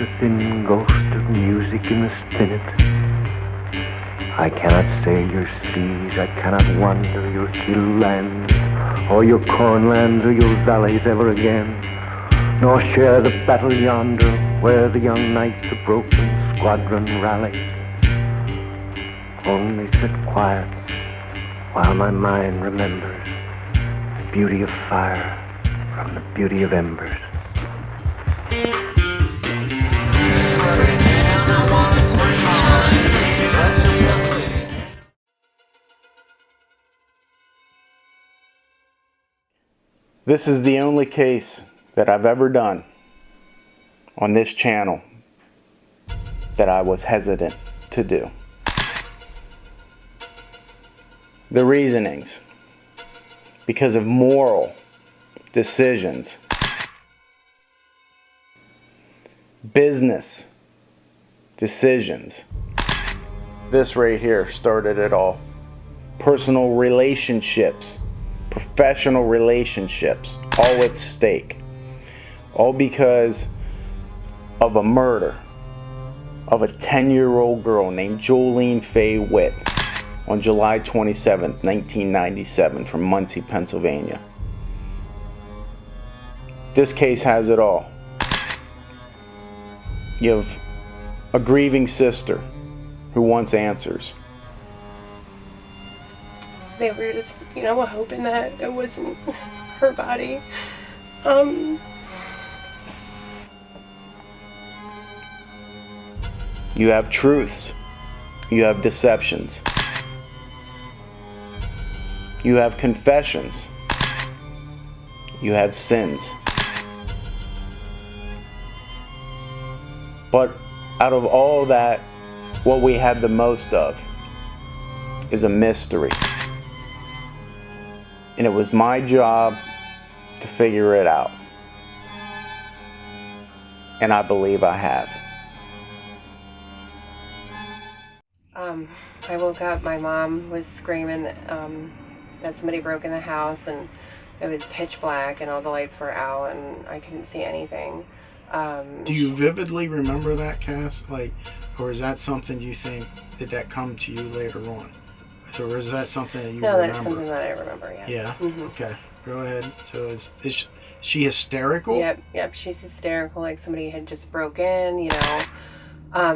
a thin ghost of music in the spinet. I cannot sail your seas, I cannot wander your hill lands, or your cornlands, or your valleys ever again, nor share the battle yonder, where the young knights of broken squadron rally. Only sit quiet, while my mind remembers the beauty of fire from the beauty of embers. This is the only case that I've ever done on this channel that I was hesitant to do. The reasonings, because of moral decisions, business decisions. This right here started it all. Personal relationships, professional relationships, all at stake. All because of a murder of a 10-year-old girl named Joline Witt on July 27th, 1997 from Muncy, Pennsylvania. This case has it all. You have a grieving sister who wants answers. They were just, hoping that it wasn't her body. You have truths. You have deceptions. You have confessions. You have sins. But out of all that, what we had the most of is a mystery. And it was my job to figure it out. And I believe I have. I woke up, my mom was screaming that somebody broke in the house, and it was pitch black and all the lights were out and I couldn't see anything. Do you vividly remember that, Cass? Or is that something you think, did that come to you later on? Or is that something that you remember? No, that's something that I remember, yeah. Yeah? Mm-hmm. Okay, go ahead. So is she hysterical? Yep, she's hysterical, like somebody had just broke in,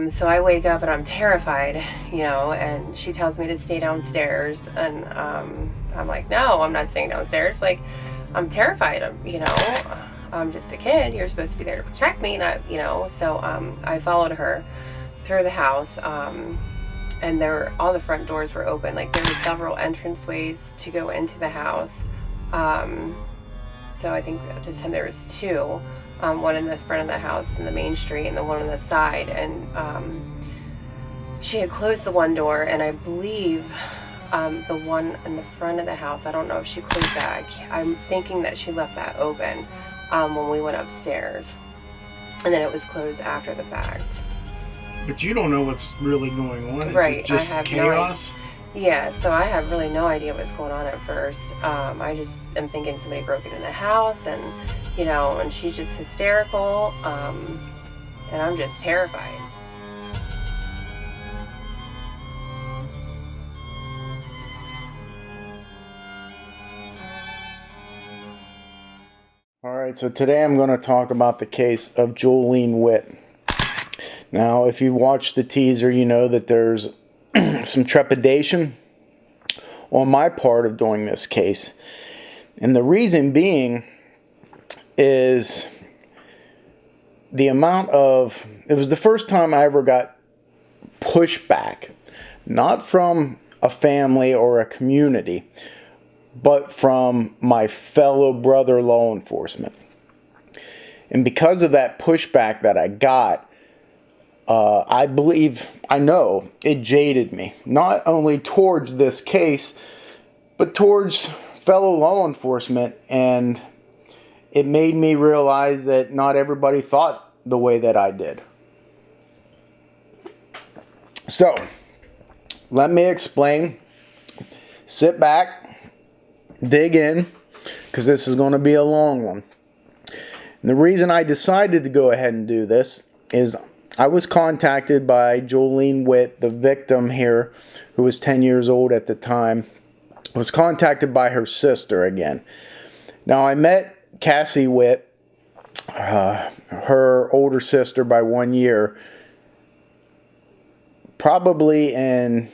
So I wake up and I'm terrified, and she tells me to stay downstairs, and I'm like, no, I'm not staying downstairs. Like, I'm terrified. I'm just a kid. You're supposed to be there to protect me, not, So I followed her through the house, and all the front doors were open. Like, there were several entranceways to go into the house. So I think at this time there was two. One in the front of the house in the main street and the one on the side, and she had closed the one door, and I believe the one in the front of the house, I don't know if she closed that. I'm thinking that she left that open when we went upstairs, and then it was closed after the fact. But you don't know what's really going on. Right, Is it just I have chaos? Yeah, so I have really no idea what's going on at first. I just am thinking somebody broke into the house, and and she's just hysterical, and I'm just terrified. All right, so today I'm going to talk about the case of Joline Witt. Now, if you watched the teaser, you know that there's some trepidation on my part of doing this case. And the reason being is the amount of, it was the first time I ever got pushback, not from a family or a community, but from my fellow brother law enforcement. And because of that pushback that I got, I know it jaded me, not only towards this case, but towards fellow law enforcement, and it made me realize that not everybody thought the way that I did. So, let me explain. Sit back, dig in, because this is going to be a long one. And the reason I decided to go ahead and do this is I was contacted by Joline Witt, the victim here, who was 10 years old at the time, was contacted by her sister again. Now, I met Cassie Witt, her older sister by 1 year, probably in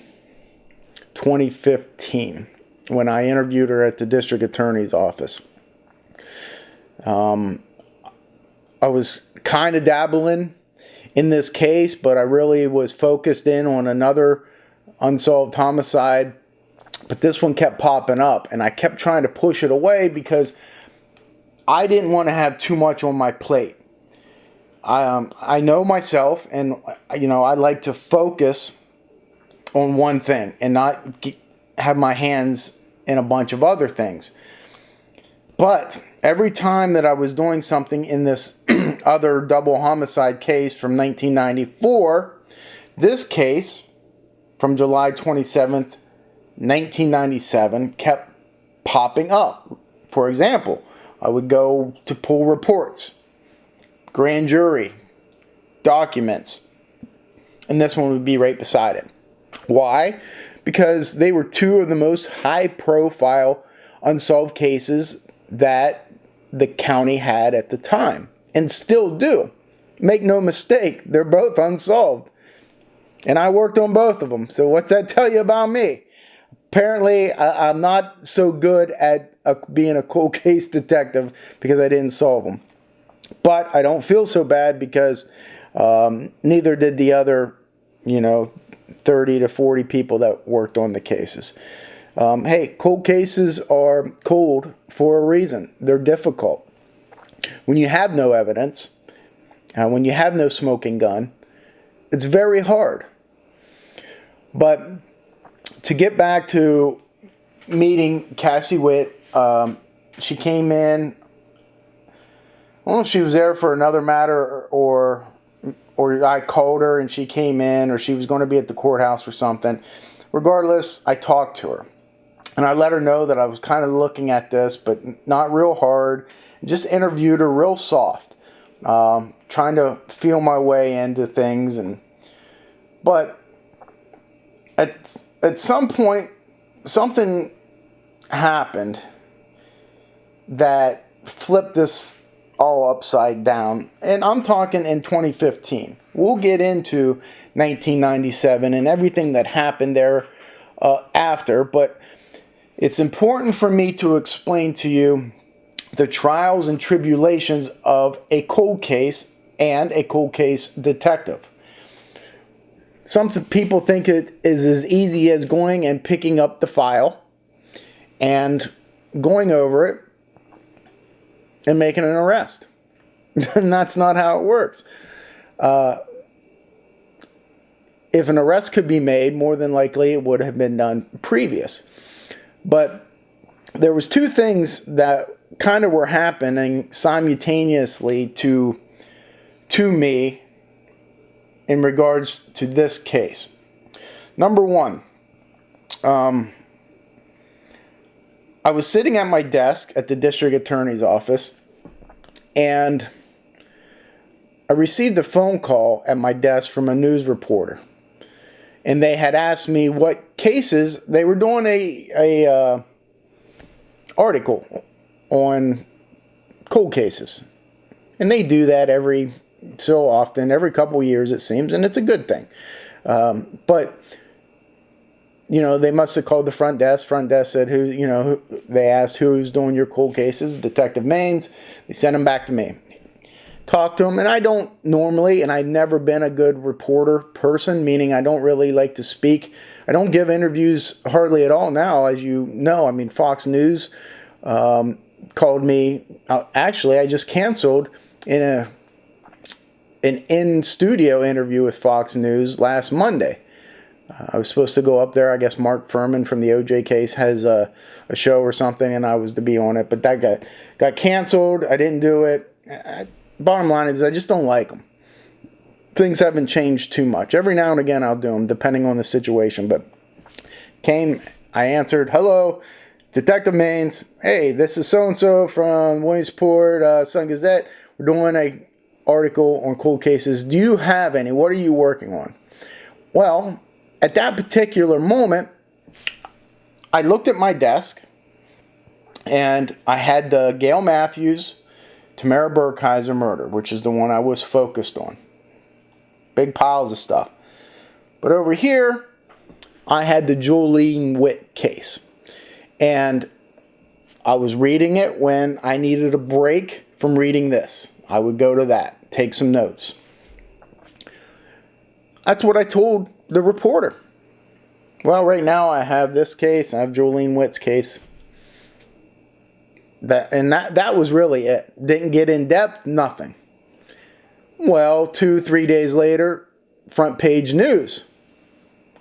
2015 when I interviewed her at the district attorney's office. I was kind of dabbling in this case, but I really was focused in on another unsolved homicide. But this one kept popping up, and I kept trying to push it away because I didn't want to have too much on my plate. I know myself, and I like to focus on one thing and not have my hands in a bunch of other things. But every time that I was doing something in this other double homicide case from 1994, this case from July 27th, 1997 kept popping up. For example, I would go to pull reports, grand jury, documents, and this one would be right beside it. Why? Because they were two of the most high-profile unsolved cases that the county had at the time, and still do. Make no mistake, they're both unsolved. And I worked on both of them, so what's that tell you about me? Apparently, I'm not so good at being a cold case detective because I didn't solve them. But I don't feel so bad because neither did the other, 30 to 40 people that worked on the cases. Hey, cold cases are cold for a reason. They're difficult. When you have no evidence, when you have no smoking gun, it's very hard. But to get back to meeting Cassie Witt, she came in. I don't know if she was there for another matter or I called her and she came in, or she was going to be at the courthouse or something. Regardless, I talked to her. And I let her know that I was kind of looking at this, but not real hard. Just interviewed her real soft. Trying to feel my way into things. But at some point, something happened that flipped this all upside down. And I'm talking in 2015. We'll get into 1997 and everything that happened there after, but it's important for me to explain to you the trials and tribulations of a cold case and a cold case detective. Some people think it is as easy as going and picking up the file and going over it and making an arrest. And that's not how it works. If an arrest could be made, more than likely it would have been done previous. But there was two things that kind of were happening simultaneously to me in regards to this case. Number one, I was sitting at my desk at the district attorney's office, and I received a phone call at my desk from a news reporter. And they had asked me what cases they were doing a article on cold cases. And they do that every so often, every couple of years it seems, and it's a good thing. But they must have called the front desk. Front desk said they asked who's doing your cold cases, Detective Maines. They sent him back to me. Talk to him, and I don't normally, and I've never been a good reporter person, meaning I don't really like to speak. I don't give interviews hardly at all now, as you know. I mean, Fox News called me. Actually, I just canceled an in-studio interview with Fox News last Monday. I was supposed to go up there. I guess Mark Furman from the OJ case has a show or something, and I was to be on it, but that got canceled. I didn't do it. Bottom line is I just don't like them. Things haven't changed too much. Every now and again I'll do them depending on the situation. But I answered, hello, Detective Maines. Hey, this is so-and-so from Williamsport Sun Gazette. We're doing article on cold cases. Do you have any? What are you working on? Well, at that particular moment, I looked at my desk, and I had the Gail Matthews, Tamara Burkheiser murder, which is the one I was focused on. Big piles of stuff. But over here, I had the Joline Witt case. And I was reading it when I needed a break from reading this. I would go to that, take some notes. That's what I told the reporter. Well, right now I have this case. I have Joline Witt's case. That was really it. Didn't get in depth, nothing. Well, 2-3 days later, front page news.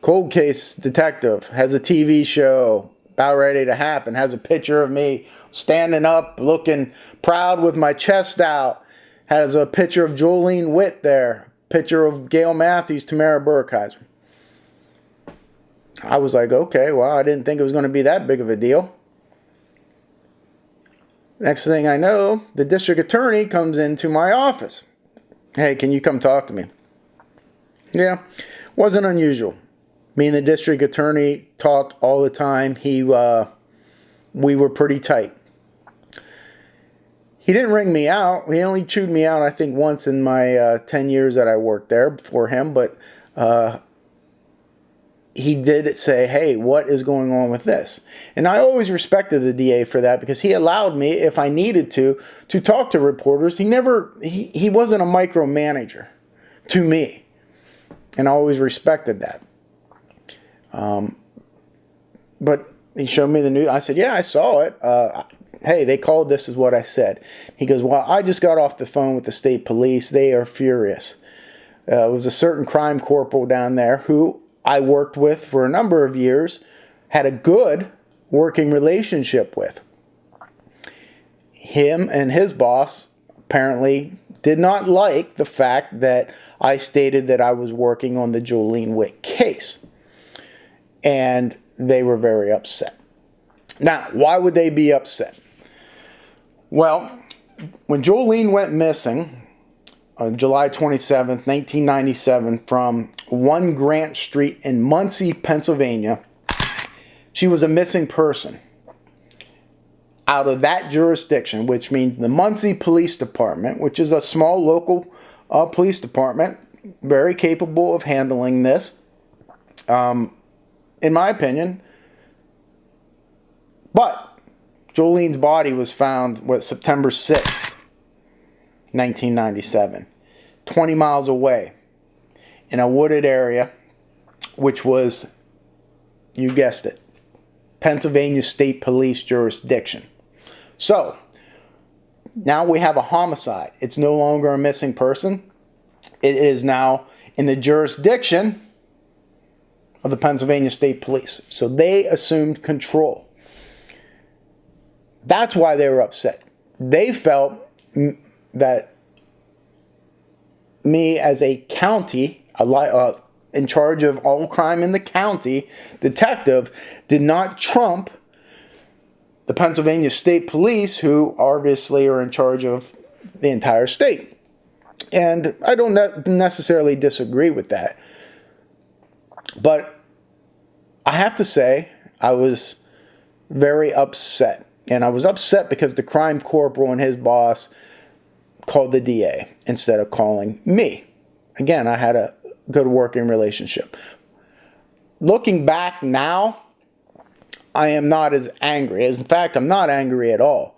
Cold case detective has a TV show about ready to happen. Has a picture of me standing up, looking proud with my chest out. Has a picture of Joline Witt there. Picture of Gail Matthews, Tamara Burkheiser. I was like, okay, well, I didn't think it was going to be that big of a deal. Next thing I know, the district attorney comes into my office. Hey, can you come talk to me? Yeah, wasn't unusual. Me and the district attorney talked all the time. We were pretty tight. He didn't ring me out. He only chewed me out, I think, once in my 10 years that I worked there before him. But he did say, hey, what is going on with this? And I always respected the DA for that, because he allowed me, if I needed to talk to reporters. He wasn't a micromanager to me. And I always respected that. But he showed me the news. I said, yeah, I saw it. Hey, they called, this is what I said. He goes, well, I just got off the phone with the state police. They are furious. It was a certain crime corporal down there who I worked with for a number of years, had a good working relationship with. Him and his boss apparently did not like the fact that I stated that I was working on the Joline Witt case. And they were very upset. Now, why would they be upset? Well, when Joline went missing on July 27th, 1997, from 1 Grant Street in Muncy, Pennsylvania, she was a missing person. Out of that jurisdiction, which means the Muncy Police Department, which is a small local police department, very capable of handling this, in my opinion. But Joline's body was found, September 6th, 1997, 20 miles away in a wooded area, which was, you guessed it, Pennsylvania State Police jurisdiction. So, now we have a homicide. It's no longer a missing person. It is now in the jurisdiction of the Pennsylvania State Police. So they assumed control. That's why they were upset. They felt that me as a county, in charge of all crime in the county, detective, did not trump the Pennsylvania State Police, who obviously are in charge of the entire state. And I don't necessarily disagree with that. But I have to say, I was very upset. And I was upset because the crime corporal and his boss called the DA instead of calling me. Again, I had a good working relationship. Looking back now, I am not as angry. In fact, I'm not angry at all.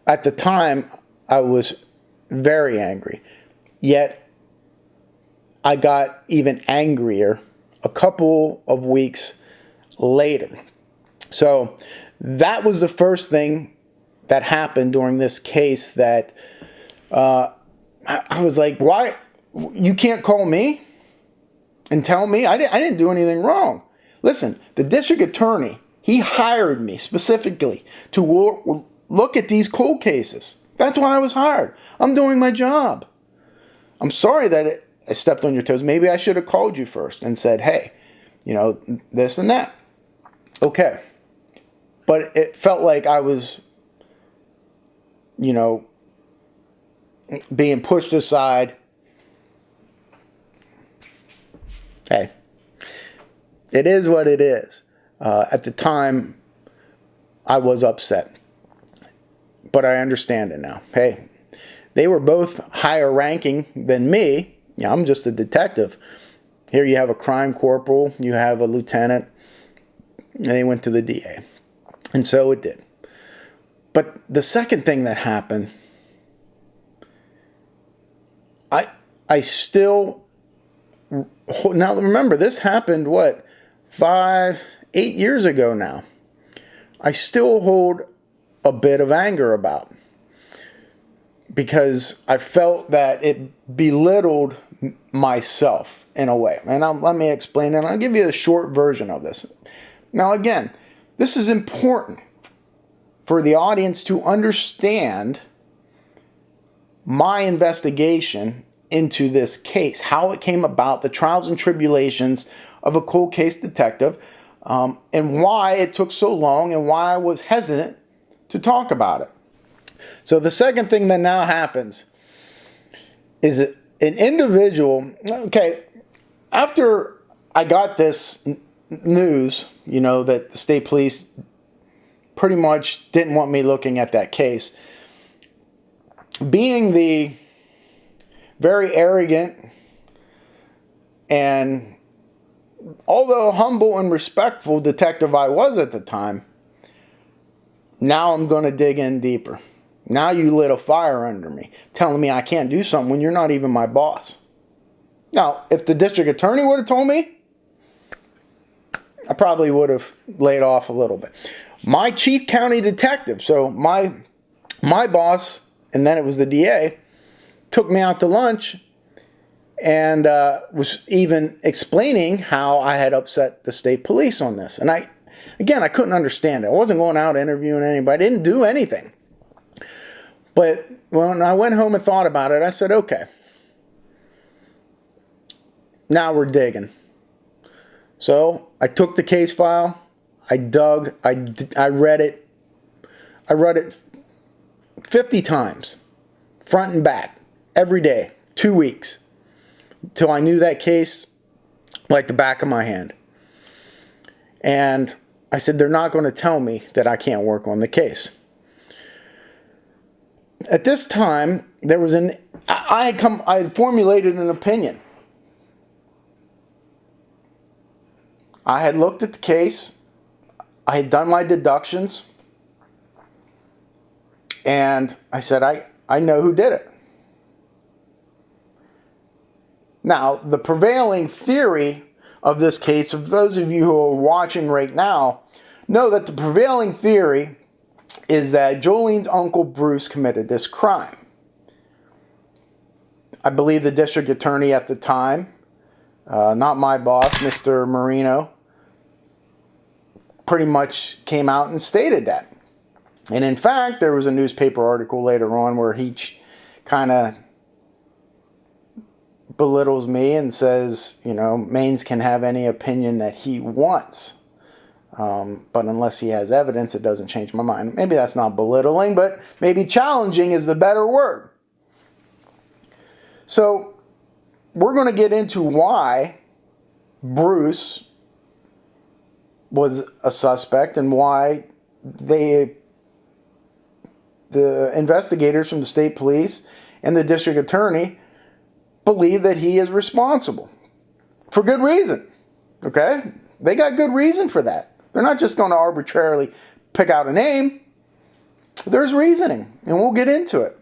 At the time, I was very angry. Yet, I got even angrier a couple of weeks later. So, that was the first thing that happened during this case that I was like, why? You can't call me and tell me? I didn't do anything wrong. Listen, the district attorney, he hired me specifically to look at these cold cases. That's why I was hired. I'm doing my job. I'm sorry that I stepped on your toes. Maybe I should have called you first and said, hey, this and that. Okay. But it felt like I was, being pushed aside. Hey, it is what it is. At the time, I was upset. But I understand it now. Hey, they were both higher ranking than me. Yeah, I'm just a detective. Here you have a crime corporal, you have a lieutenant, and they went to the DA. And so it did. But the second thing that happened, I still, now remember, this happened, what, 8 years ago now. I still hold a bit of anger about, because I felt that it belittled myself in a way. And let me explain it. I'll give you a short version of this. Now, again, this is important for the audience to understand my investigation into this case, how it came about, the trials and tribulations of a cold case detective, and why it took so long and why I was hesitant to talk about it. So the second thing that now happens is that an individual, okay, after I got this news, that the state police pretty much didn't want me looking at that case, being the very arrogant and, although humble and respectful detective I was at the time, now I'm going to dig in deeper. Now you lit a fire under me, telling me I can't do something when you're not even my boss. Now, if the district attorney would have told me, I probably would have laid off a little bit. My chief county detective, so my boss, and then it was the DA, took me out to lunch and was even explaining how I had upset the state police on this. And I couldn't understand it. I wasn't going out interviewing anybody. I didn't do anything. But when I went home and thought about it, I said, okay, now we're digging. So I took the case file, I dug, I read it. I read it 50 times, front and back, every day, 2 weeks, till I knew that case like the back of my hand. And I said, they're not going to tell me that I can't work on the case. At this time, there was I had formulated an opinion. I had looked at the case, I had done my deductions, and I said, I know who did it. Now, the prevailing theory of this case, of those of you who are watching right now, know that the prevailing theory is that Joline's uncle Bruce committed this crime. I believe the district attorney at the time, not my boss, Mr. Marino, pretty much came out and stated that. And in fact, there was a newspaper article later on where he kind of belittles me and says, Maines can have any opinion that he wants. But unless he has evidence, it doesn't change my mind. Maybe that's not belittling, but maybe challenging is the better word. So we're going to get into why Bruce was a suspect and why the investigators from the state police and the district attorney believe that he is responsible. For good reason. Okay? They got good reason for that. They're not just going to arbitrarily pick out a name. There's reasoning, and we'll get into it.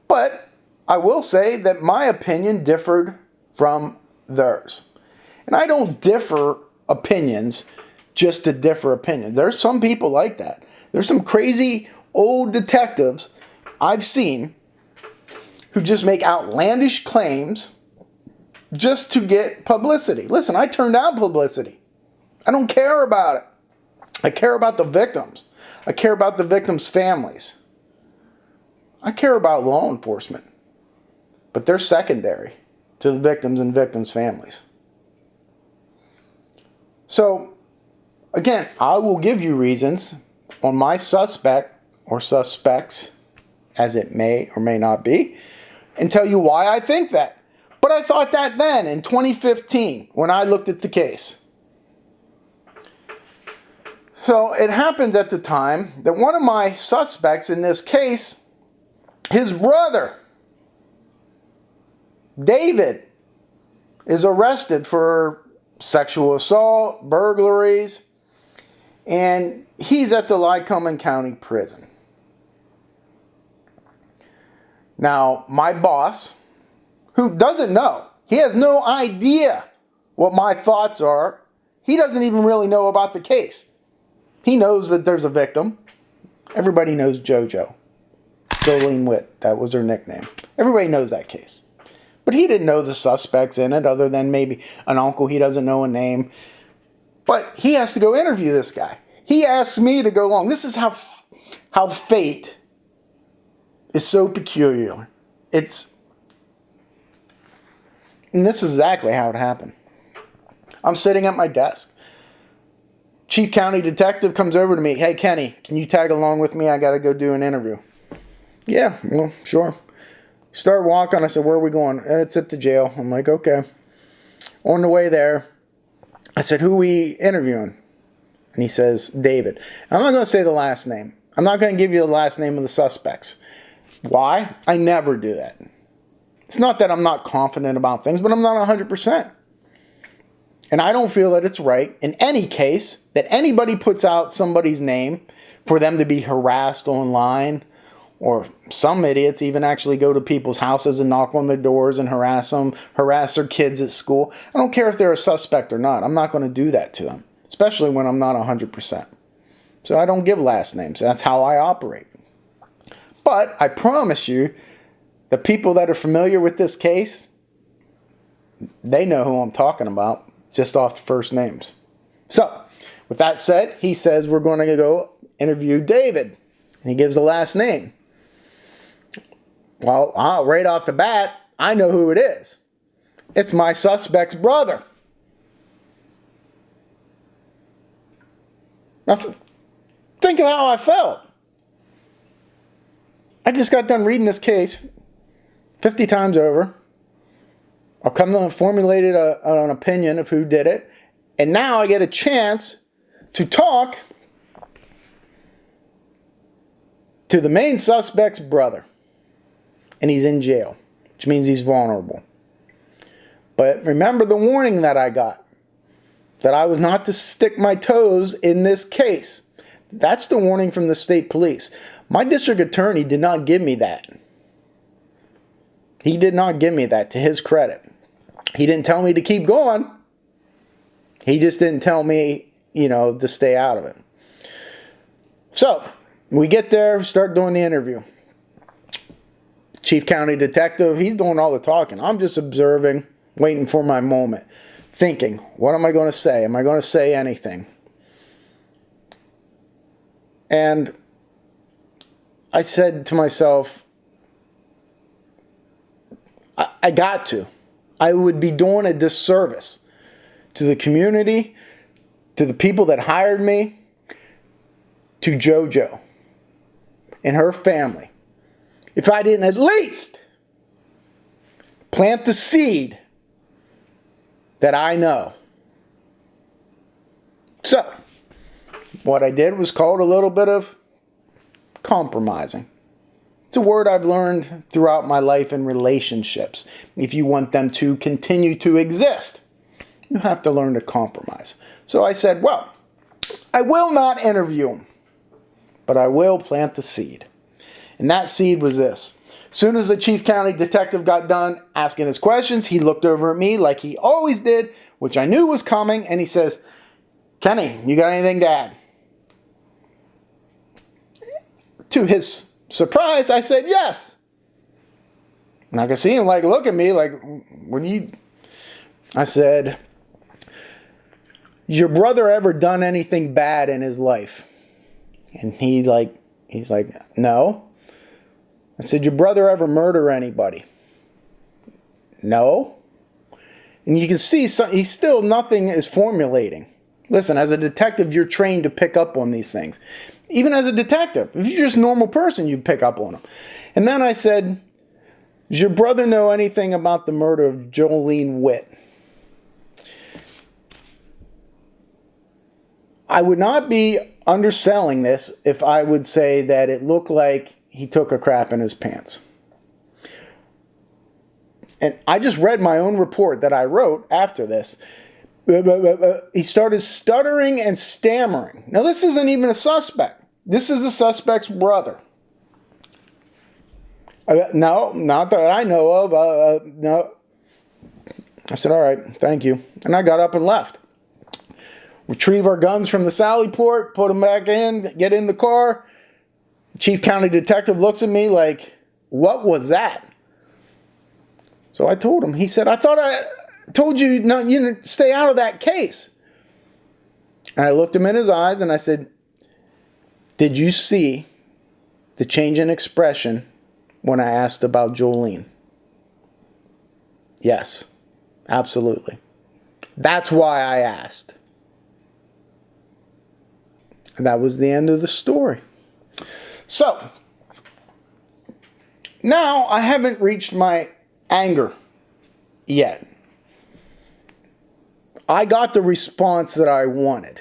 But I will say that my opinion differed from theirs. And I don't differ opinions just to differ opinions. There's some people like that. There's some crazy old detectives I've seen who just make outlandish claims just to get publicity. Listen, I turned down publicity. I don't care about it. I care about the victims. I care about the victims' families. I care about law enforcement. But they're secondary to the victims and victims' families. So, again, I will give you reasons on my suspect or suspects as it may or may not be, and tell you why I think that. But I thought that then, in 2015, when I looked at the case. So it happens at the time that one of my suspects in this case, his brother, David, is arrested for sexual assault, burglaries, and he's at the Lycoming County Prison. Now, my boss, who doesn't know, he has no idea what my thoughts are. He doesn't even really know about the case. He knows that there's a victim. Everybody knows JoJo. Joline Witt, that was her nickname. Everybody knows that case. But he didn't know the suspects in it other than maybe an uncle he doesn't know a name. But he has to go interview this guy. He asks me to go along. This is how fate is so peculiar. And this is exactly how it happened. I'm sitting at my desk. Chief County Detective comes over to me. Hey, Kenny, can you tag along with me? I got to go do an interview. Yeah, well, sure. Start walking. I said, where are we going? It's at the jail. I'm like, okay. On the way there, I said, who are we interviewing? And he says, David. I'm not going to say the last name. I'm not going to give you the last name of the suspects. Why? I never do that. It's not that I'm not confident about things, but I'm not 100%. And I don't feel that it's right in any case that anybody puts out somebody's name for them to be harassed online, or some idiots even actually go to people's houses and knock on their doors and harass them, harass their kids at school. I don't care if they're a suspect or not. I'm not going to do that to them, especially when I'm not 100%. So I don't give last names. That's how I operate. But I promise you, the people that are familiar with this case, they know who I'm talking about just off the first names. So, with that said, he says we're going to go interview David. And he gives the last name. Well, right off the bat, I know who it is. It's my suspect's brother. Now, think of how I felt. I just got done reading this case 50 times over. I've come to formulate an opinion of who did it. And now I get a chance to talk to the main suspect's brother. And he's in jail, which means he's vulnerable. But remember the warning that I got, that I was not to stick my toes in this case. That's the warning from the state police. My district attorney did not give me that. He did not give me that, to his credit. He didn't tell me to keep going. He just didn't tell me, to stay out of it. So, we get there, start doing the interview. Chief County Detective, he's doing all the talking. I'm just observing, waiting for my moment, thinking, what am I going to say? Am I going to say anything? And I said to myself, I got to. I would be doing a disservice to the community, to the people that hired me, to JoJo and her family, if I didn't at least plant the seed that I know. So, what I did was called a little bit of compromising. It's a word I've learned throughout my life in relationships. If you want them to continue to exist, you have to learn to compromise. So I said, well, I will not interview him, but I will plant the seed. And that seed was this. As soon as the Chief County Detective got done asking his questions, he looked over at me like he always did, which I knew was coming, and he says, Kenny, you got anything to add? To his surprise, I said yes. And I could see him look at me like, what do you... I said, your brother ever done anything bad in his life? And he's like, no. I said, your brother ever murder anybody? No. And you can see he's still, nothing is formulating. Listen, as a detective, you're trained to pick up on these things. Even as a detective, if you're just a normal person, you'd pick up on them. And then I said, does your brother know anything about the murder of Joline Witt? I would not be underselling this if I would say that it looked like he took a crap in his pants. And I just read my own report that I wrote after this. He started stuttering and stammering. Now, this isn't even a suspect. This is the suspect's brother. No, not that I know of. No. I said, all right, thank you. And I got up and left. Retrieve our guns from the Sally port, put them back in, get in the car. Chief County Detective looks at me like, what was that? So I told him. He said, I thought I told you not, stay out of that case. And I looked him in his eyes and I said, did you see the change in expression when I asked about Joline? Yes, absolutely. That's why I asked. And that was the end of the story. So, now I haven't reached my anger yet. I got the response that I wanted,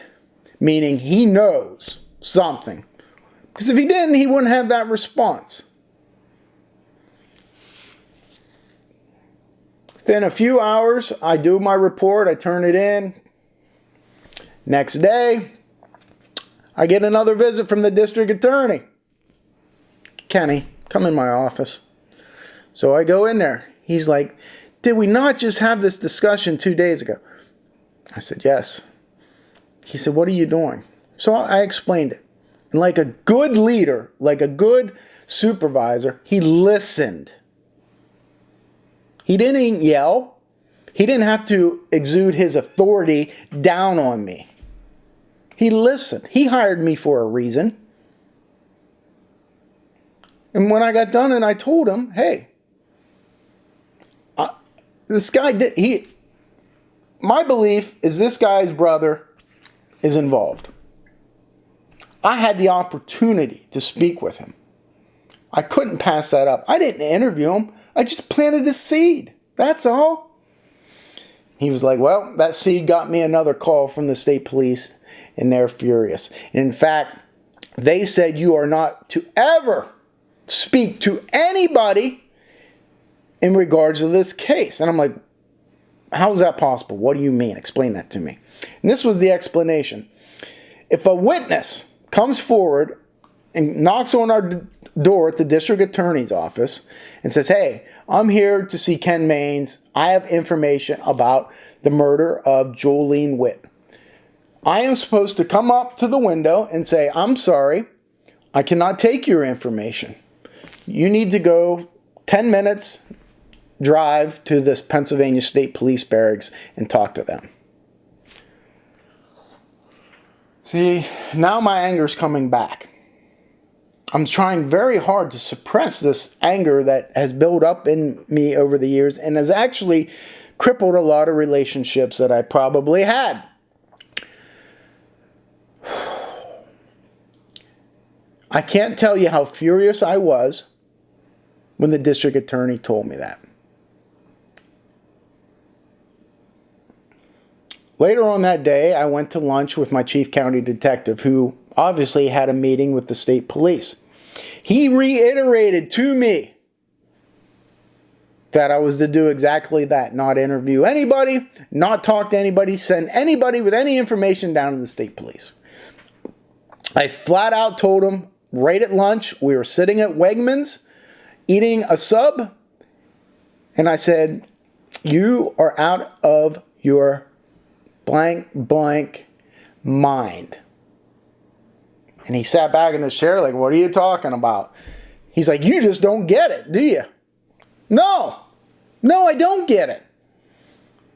meaning he knows something. Because if he didn't, he wouldn't have that response. Within a few hours, I do my report, I turn it in. Next day, I get another visit from the district attorney. Kenny, come in my office. So I go in there. He's like, did we not just have this discussion 2 days ago? I said, yes. He said, what are you doing? So I explained it. And like a good leader, like a good supervisor, he listened. He didn't yell. He didn't have to exude his authority down on me. He listened. He hired me for a reason. And when I got done and I told him, hey, this guy did, my belief is this guy's brother is involved. I had the opportunity to speak with him. I couldn't pass that up. I didn't interview him. I just planted a seed. That's all. He was like, well, that seed got me another call from the state police, and they're furious. And in fact, they said you are not to ever speak to anybody in regards to this case. And I'm like, how is that possible? What do you mean? Explain that to me. And this was the explanation. If a witness comes forward and knocks on our door at the district attorney's office and says, hey, I'm here to see Ken Maines. I have information about the murder of Joline Witt. I am supposed to come up to the window and say, I'm sorry, I cannot take your information. You need to go 10 minutes drive to this Pennsylvania State Police barracks and talk to them. See, now my anger is coming back. I'm trying very hard to suppress this anger that has built up in me over the years and has actually crippled a lot of relationships that I probably had. I can't tell you how furious I was when the district attorney told me that. Later on that day, I went to lunch with my chief county detective, who obviously had a meeting with the state police. He reiterated to me that I was to do exactly that, not interview anybody, not talk to anybody, send anybody with any information down to the state police. I flat out told him right at lunch, we were sitting at Wegmans eating a sub, and I said, you are out of your blank mind. And he sat back in his chair like, what are you talking about? He's like, you just don't get it, do you? No, I don't get it.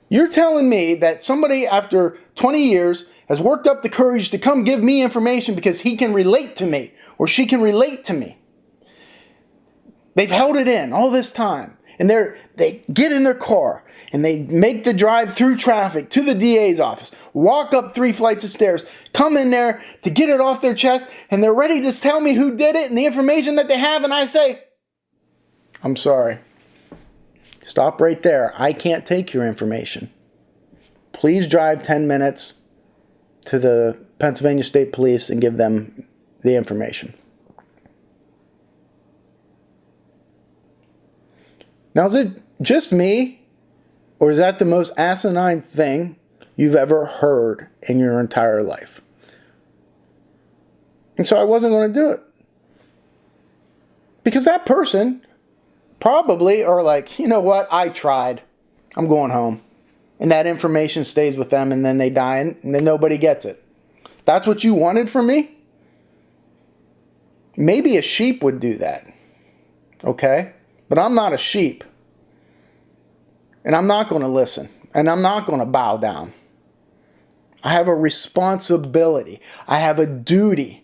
You're telling me that somebody after 20 years has worked up the courage to come give me information because he can relate to me or she can relate to me. They've held it in all this time. And they get in their car and they make the drive through traffic to the DA's office, walk up 3 flights of stairs, come in there to get it off their chest, and they're ready to tell me who did it and the information that they have, and I say, I'm sorry. Stop right there. I can't take your information. Please drive 10 minutes to the Pennsylvania State Police and give them the information. Now, is it just me, or is that the most asinine thing you've ever heard in your entire life? And so I wasn't going to do it. Because that person probably are like, you know what, I tried. I'm going home. And that information stays with them, and then they die, and then nobody gets it. That's what you wanted from me? Maybe a sheep would do that. Okay? But I'm not a sheep. And I'm not going to listen. And I'm not going to bow down. I have a responsibility. I have a duty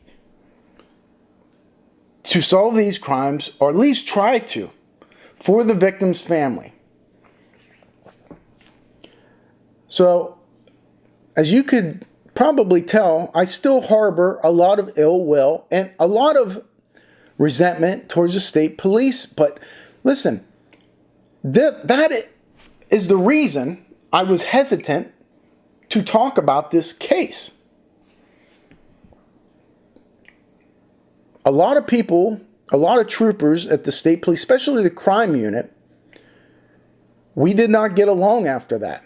to solve these crimes, or at least try to, for the victim's family. So, as you could probably tell, I still harbor a lot of ill will and a lot of resentment towards the state police. But listen, that is the reason I was hesitant to talk about this case. A lot of people, a lot of troopers at the state police, especially the crime unit, we did not get along after that.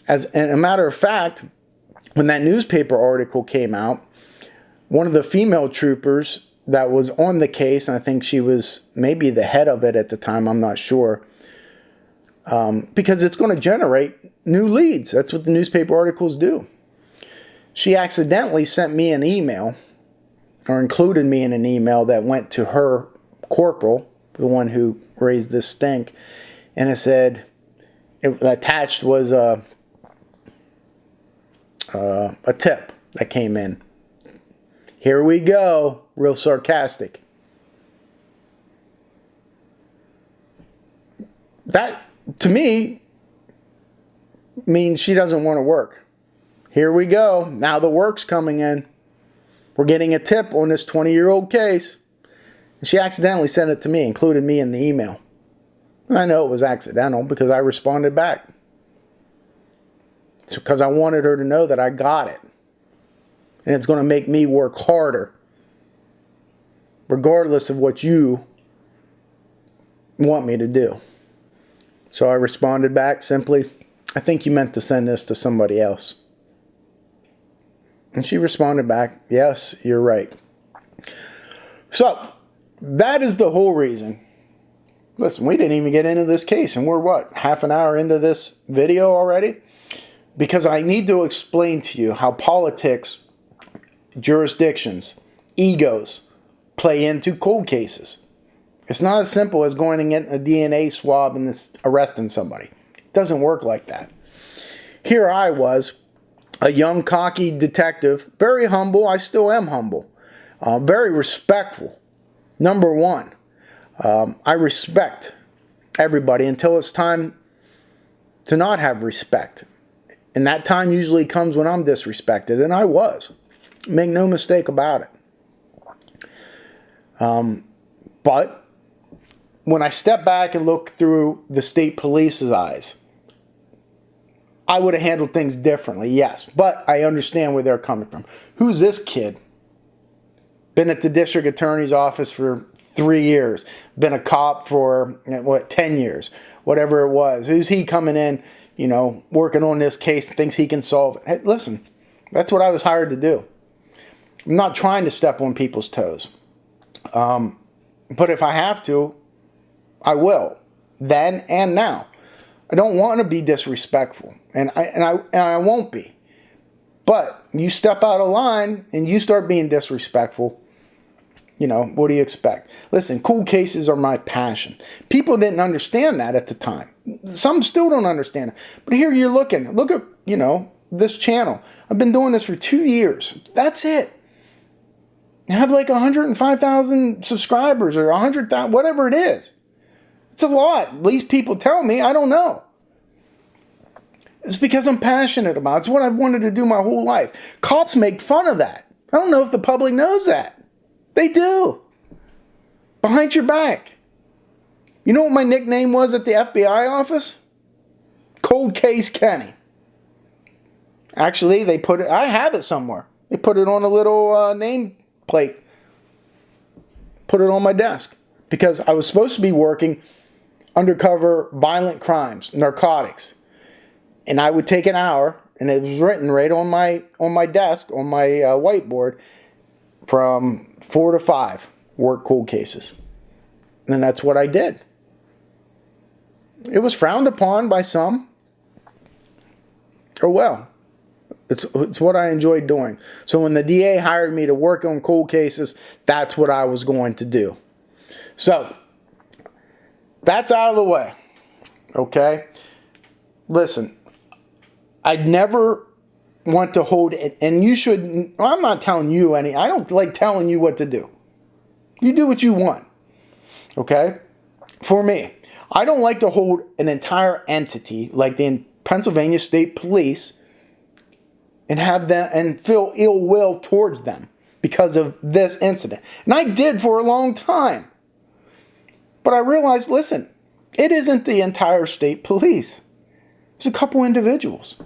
As a matter of fact, when that newspaper article came out, one of the female troopers that was on the case, and I think she was maybe the head of it at the time, I'm not sure, because it's going to generate new leads. That's what the newspaper articles do. She accidentally sent me an email, or included me in an email that went to her corporal, the one who raised this stink, and it said, attached was a tip that came in. Here we go, real sarcastic. That, to me, means she doesn't want to work. Here we go, now the work's coming in. We're getting a tip on this 20-year-old case. And she accidentally sent it to me, included me in the email. And I know it was accidental because I responded back. It's because I wanted her to know that I got it. And it's going to make me work harder, regardless of what you want me to do. So I responded back simply, I think you meant to send this to somebody else. And she responded back, yes, you're right. So, that is the whole reason. Listen, we didn't even get into this case, and we're what, half an hour into this video already? Because I need to explain to you how politics, jurisdictions, egos play into cold cases. It's not as simple as going and getting a DNA swab and arresting somebody. It doesn't work like that. Here I was, a young, cocky detective, very humble. I still am humble. Very respectful. Number one, I respect everybody until it's time to not have respect. And that time usually comes when I'm disrespected, and I was. Make no mistake about it. But when I step back and look through the state police's eyes, I would have handled things differently, yes. But I understand where they're coming from. Who's this kid? Been at the district attorney's office for 3 years. Been a cop for, 10 years. Whatever it was. Who's he coming in, working on this case, thinks he can solve it? Hey, listen, that's what I was hired to do. I'm not trying to step on people's toes. But if I have to, I will. Then and now. I don't want to be disrespectful, and I won't be. But you step out of line and you start being disrespectful, what do you expect? Listen, cool cases are my passion. People didn't understand that at the time. Some still don't understand it. But here you're looking. Look at, this channel. I've been doing this for 2 years. That's it. I have like 105,000 subscribers or 100,000, whatever it is. It's a lot. At least people tell me. I don't know. It's because I'm passionate about it. It's what I've wanted to do my whole life. Cops make fun of that. I don't know if the public knows that. They do. Behind your back. You know what my nickname was at the FBI office? Cold Case Kenny. Actually, they put it, I have it somewhere. They put it on a little name plate. Put it on my desk. Because I was supposed to be working undercover violent crimes, narcotics. And I would take an hour, and it was written right on my desk, on my whiteboard, from 4 to 5, work cold cases. And that's what I did. It was frowned upon by some. Oh well. It's what I enjoyed doing. So when the DA hired me to work on cold cases, that's what I was going to do. So, that's out of the way. Okay? Listen, I'd never want to hold it, and you should, I'm not telling you any, I don't like telling you what to do. You do what you want. Okay? For me, I don't like to hold an entire entity like the Pennsylvania State Police and have them and feel ill will towards them because of this incident. And I did for a long time. But I realized, listen, it isn't the entire state police. It's a couple individuals.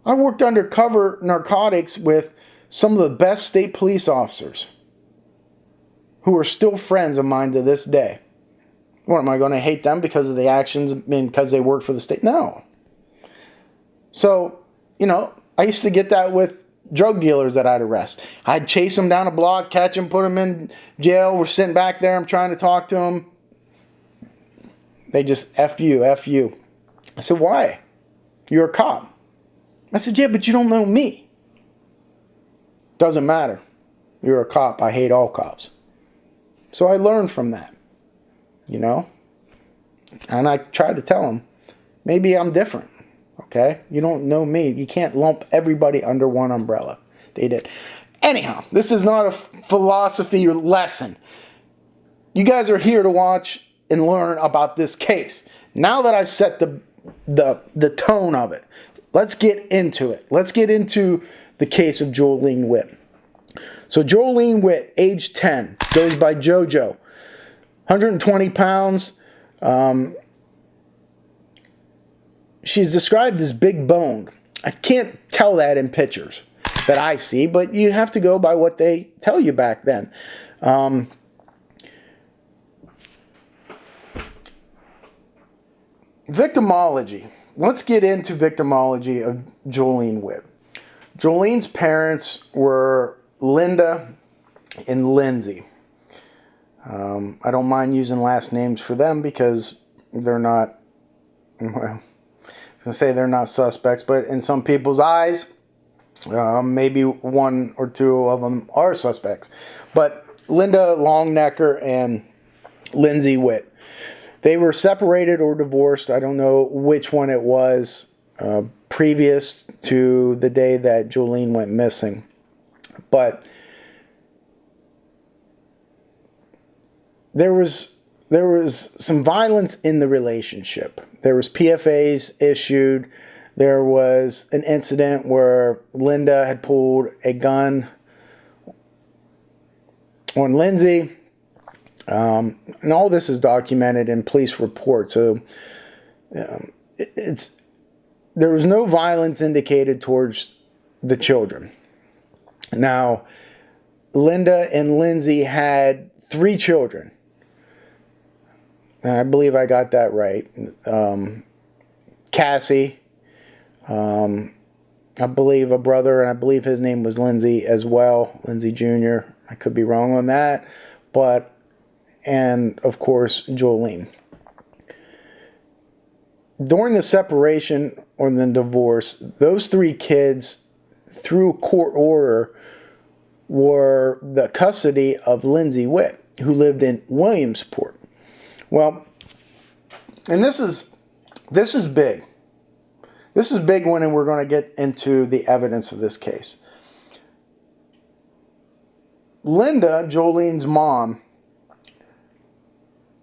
I worked undercover narcotics with some of the best state police officers who are still friends of mine to this day. What, am I going to hate them because of the actions, because they work for the state? No. So, I used to get that with drug dealers that I'd arrest. I'd chase them down a block, catch them, put them in jail. We're sitting back there. I'm trying to talk to them. They just, F you, F you. I said, why? You're a cop. I said, yeah, but you don't know me. Doesn't matter. You're a cop. I hate all cops. So I learned from that, And I tried to tell them, maybe I'm different. Okay? You don't know me. You can't lump everybody under one umbrella. They did. Anyhow, this is not a philosophy lesson. You guys are here to watch and learn about this case. Now that I've set the tone of it, let's get into it. Let's get into the case of Joline Witt. So Joline Witt, age 10, goes by JoJo. 120 pounds. She's described as big boned. I can't tell that in pictures that I see, but you have to go by what they tell you back then. Victimology. Let's get into victimology of Joline Witt. Joline's parents were Linda and Lindsay. I don't mind using last names for them because they're not, well, I was going to say they're not suspects, but in some people's eyes, maybe one or two of them are suspects. But Linda Longnecker and Lindsay Witt, they were separated or divorced. I don't know which one it was previous to the day that Joline went missing. But there was some violence in the relationship. There was PFAs issued. There was an incident where Linda had pulled a gun on Lindsay. And all this is documented in police reports. So there was no violence indicated towards the children. Now, Linda and Lindsay had 3 children. I believe I got that right. Cassie, I believe a brother, and I believe his name was Lindsay as well, Lindsay Jr. I could be wrong on that, and of course, Joline. During the separation or the divorce, those 3 kids, through court order, were the custody of Lindsay Witt, who lived in Williamsport. Well, and this is big. This is big when we're going to get into the evidence of this case. Linda, Joline's mom,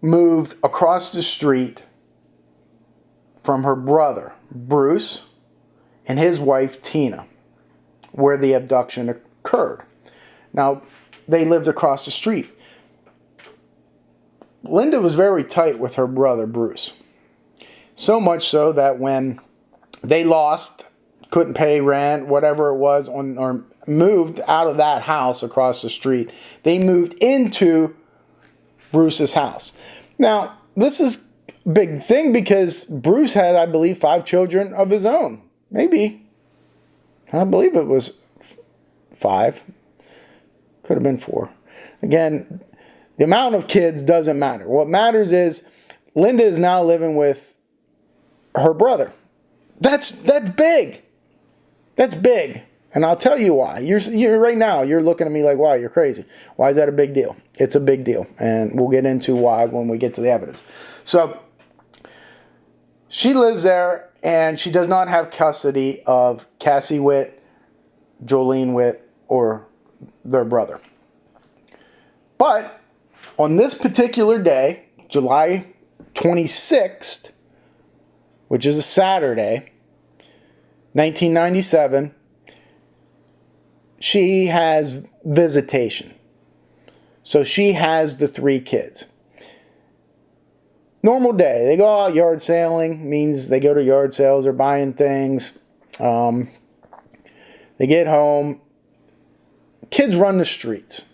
moved across the street from her brother, Bruce, and his wife, Tina, where the abduction occurred. Now, they lived across the street. Linda was very tight with her brother, Bruce. So much so that when they lost, couldn't pay rent, whatever it was, or moved out of that house across the street, they moved into Bruce's house. Now, this is a big thing because Bruce had, I believe, 5 children of his own. Maybe. I believe it was 5. Could have been 4. Again, the amount of kids doesn't matter. What matters is Linda is now living with her brother. That's big. That's big. And I'll tell you why. You're right now, you're looking at me like, wow, you're crazy. Why is that a big deal? It's a big deal. And we'll get into why when we get to the evidence. So she lives there, and she does not have custody of Cassie Witt, Joline Witt, or their brother. But on this particular day, July 26th, which is a Saturday, 1997, she has visitation. So she has the 3 kids. Normal day. They go out yard sailing. Means they go to yard sales. They're buying things. They get home. Kids run the streets.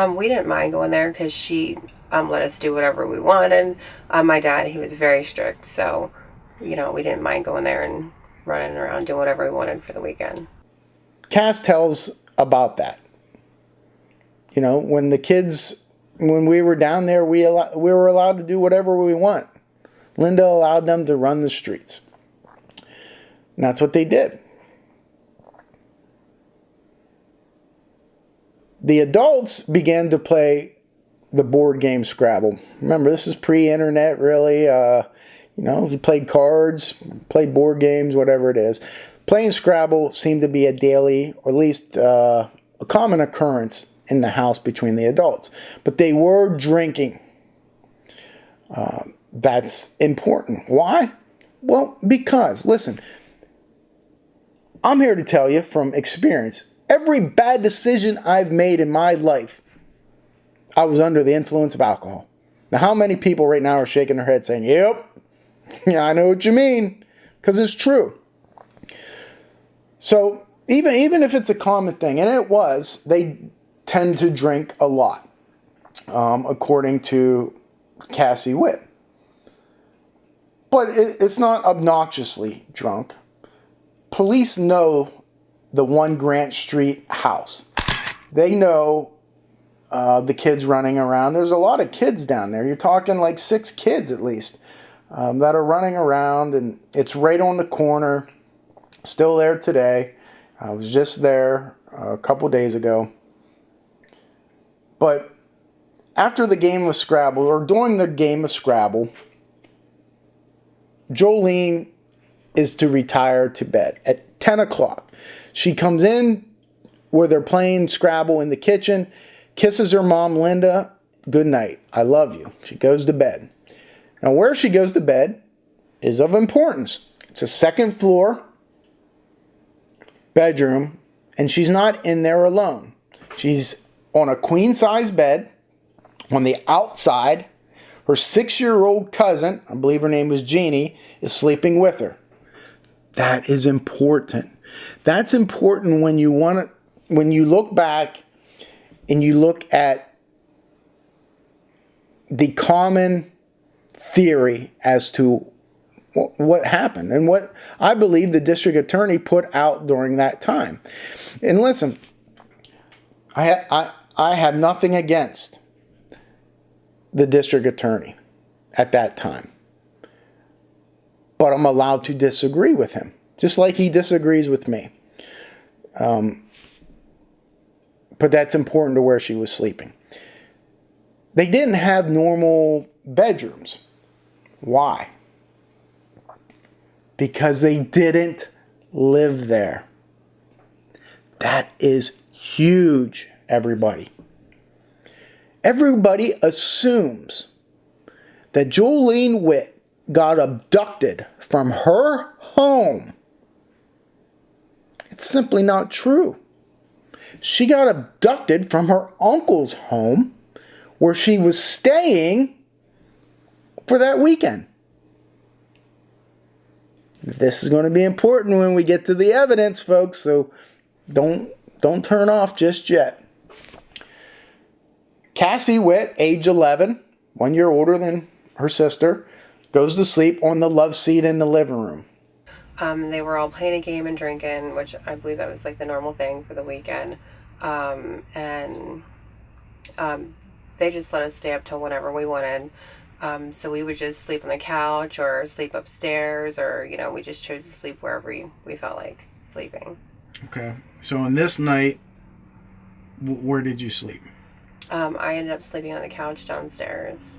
We didn't mind going there because she let us do whatever we wanted. My dad, he was very strict, so we didn't mind going there and running around doing whatever we wanted for the weekend. Cass tells about that. When we were down there, we were allowed to do whatever we want. Linda allowed them to run the streets. And that's what they did. The adults began to play the board game Scrabble. Remember, this is pre-internet, really. You played cards, played board games, whatever it is. Playing Scrabble seemed to be a daily, or at least a common occurrence in the house between the adults. But they were drinking. That's important. Why? Well, because, listen, I'm here to tell you from experience, every bad decision I've made in my life, I was under the influence of alcohol. Now, how many people right now are shaking their head saying, yep, yeah, I know what you mean, because it's true. So even if it's a common thing, and it was, they tend to drink a lot, according to Cassie Witt. But it's not obnoxiously drunk. Police know the 1 Grant Street house. They know the kids running around. There's a lot of kids down there. You're talking like 6 kids at least that are running around, and it's right on the corner. Still there today. I was just there a couple days ago. But after the game of Scrabble, or during the game of Scrabble, Joline is to retire to bed at 10 o'clock. She comes in where they're playing Scrabble in the kitchen, kisses her mom, Linda, good night, I love you. She goes to bed. Now, where she goes to bed is of importance. It's a 2nd floor bedroom, and she's not in there alone. She's on a queen-size bed. On the outside, her 6-year-old cousin, I believe her name was Jeannie, is sleeping with her. That is important. That's important when you look back and you look at the common theory as to what happened and what I believe the district attorney put out during that time. And listen, I have nothing against the district attorney at that time. But I'm allowed to disagree with him, just like he disagrees with me. But that's important to where she was sleeping. They didn't have normal bedrooms. Why? Because they didn't live there. That is huge, everybody. Everybody assumes that Joline Witt got abducted from her home. It's simply not true. She got abducted from her uncle's home where she was staying for that weekend. This is going to be important when we get to the evidence, folks, so don't turn off just yet. Cassie Witt, age 11, 1 year older than her sister, goes to sleep on the love seat in the living room. They were all playing a game and drinking, which I believe that was like the normal thing for the weekend. They just let us stay up till whenever we wanted. So we would just sleep on the couch or sleep upstairs, or, we just chose to sleep wherever we felt like sleeping. Okay. So on this night, where did you sleep? I ended up sleeping on the couch downstairs.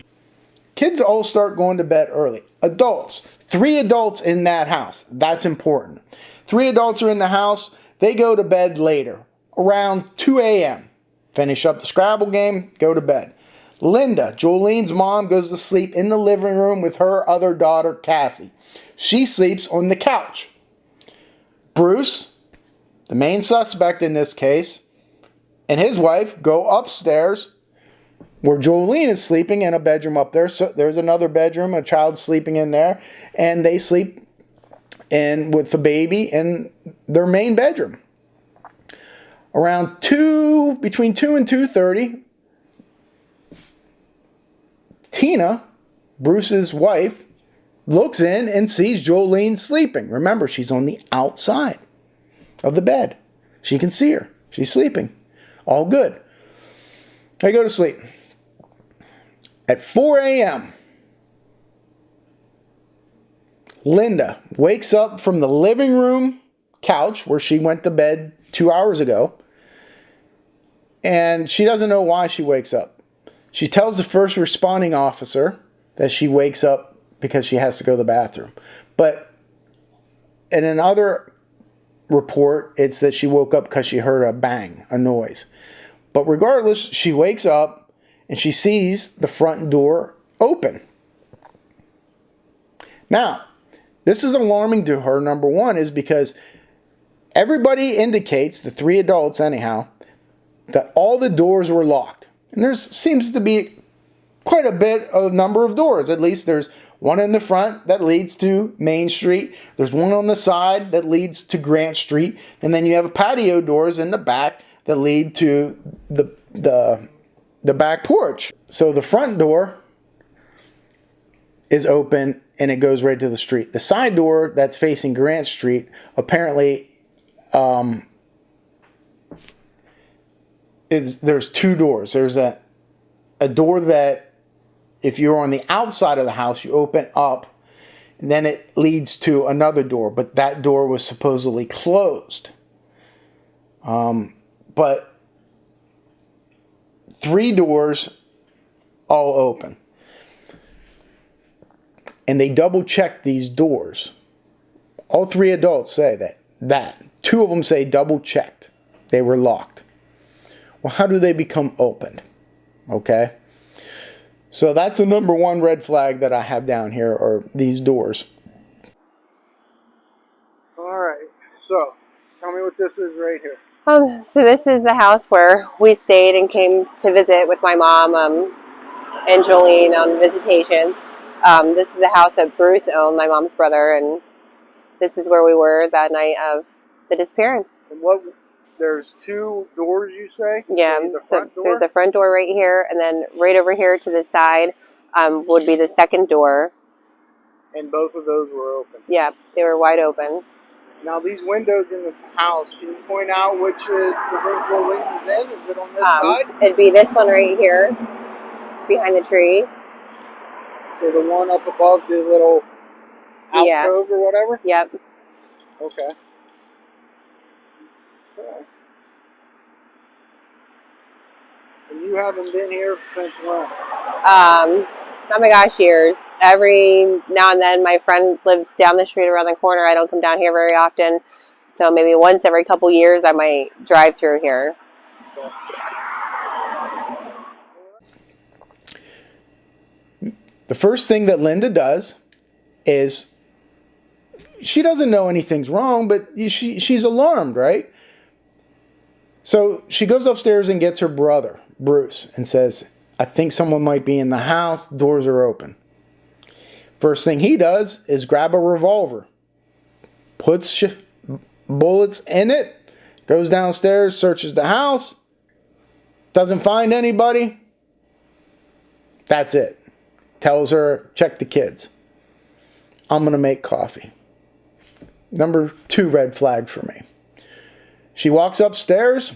Kids all start going to bed early. Adults, 3 adults in that house. That's important. 3 adults are in the house. They go to bed later, around 2 a.m. Finish up the Scrabble game, go to bed. Linda, Joline's mom, goes to sleep in the living room with her other daughter, Cassie. She sleeps on the couch. Bruce, the main suspect in this case, and his wife go upstairs where Joline is sleeping in a bedroom up there. So there's another bedroom, a child sleeping in there, and they sleep in with the baby in their main bedroom. Around between 2 and 2:30, Tina, Bruce's wife, looks in and sees Joline sleeping. Remember, she's on the outside of the bed. She can see her. She's sleeping. All good. They go to sleep. At 4 a.m., Linda wakes up from the living room couch where she went to bed 2 hours ago, and she doesn't know why she wakes up. She tells the first responding officer that she wakes up because she has to go to the bathroom. But in another report, it's that she woke up because she heard a bang, a noise. But regardless, she wakes up and she sees the front door open. Now, this is alarming to her, number one, is because everybody indicates, the 3 adults anyhow, that all the doors were locked. And there seems to be quite a bit of number of doors. At least there's one in the front that leads to Main Street. There's one on the side that leads to Grant Street. And then you have patio doors in the back that lead to the back porch. So the front door is open and it goes right to the street. The side door that's facing Grant Street, apparently there's 2 doors. There's a door that if you're on the outside of the house, you open up, and then it leads to another door, but that door was supposedly closed. But 3 doors all open. And they double check these doors. All 3 adults say that. 2 of them say double checked. They were locked. Well, how do they become opened? Okay. So that's a number 1 red flag that I have down here, are these doors. All right. So tell me what this is right here. So this is the house where we stayed and came to visit with my mom and Joline on visitations. This is the house that Bruce owned, my mom's brother, and this is where we were that night of the disappearance. And there's 2 doors, you say? Yeah, So there's a front door right here, and then right over here to the side would be the second door. And both of those were open? Yeah, they were wide open. Now, these windows in this house, can you point out which is the room Joline is in? Is it on this side? It'd be this one right here, behind the tree. So the one up above the little alcove or whatever? Yep. Okay. And you haven't been here since when? Oh my gosh, years. Every now and then, my friend lives down the street around the corner. I don't come down here very often. So maybe once every couple years, I might drive through here. The first thing that Linda does is she doesn't know anything's wrong, but she's alarmed, right? So she goes upstairs and gets her brother, Bruce, and says, I think someone might be in the house. Doors are open. First thing he does is grab a revolver, puts bullets in it, goes downstairs, searches the house, doesn't find anybody. That's it. Tells her, check the kids. I'm going to make coffee. Number 2 red flag for me. She walks upstairs.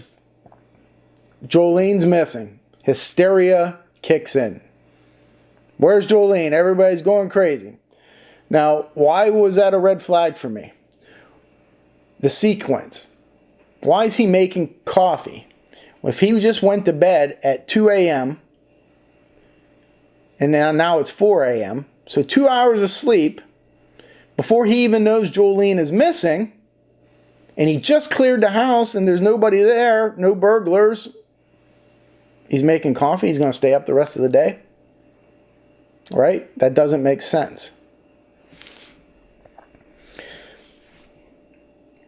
Jolene's missing. Hysteria kicks in. Where's Joline? Everybody's going crazy. Now, why was that a red flag for me? The sequence. Why is he making coffee? If he just went to bed at 2 a.m., and now it's 4 a.m., so 2 hours of sleep, before he even knows Joline is missing, and he just cleared the house and there's nobody there, no burglars, he's making coffee, he's going to stay up the rest of the day? Right? That doesn't make sense.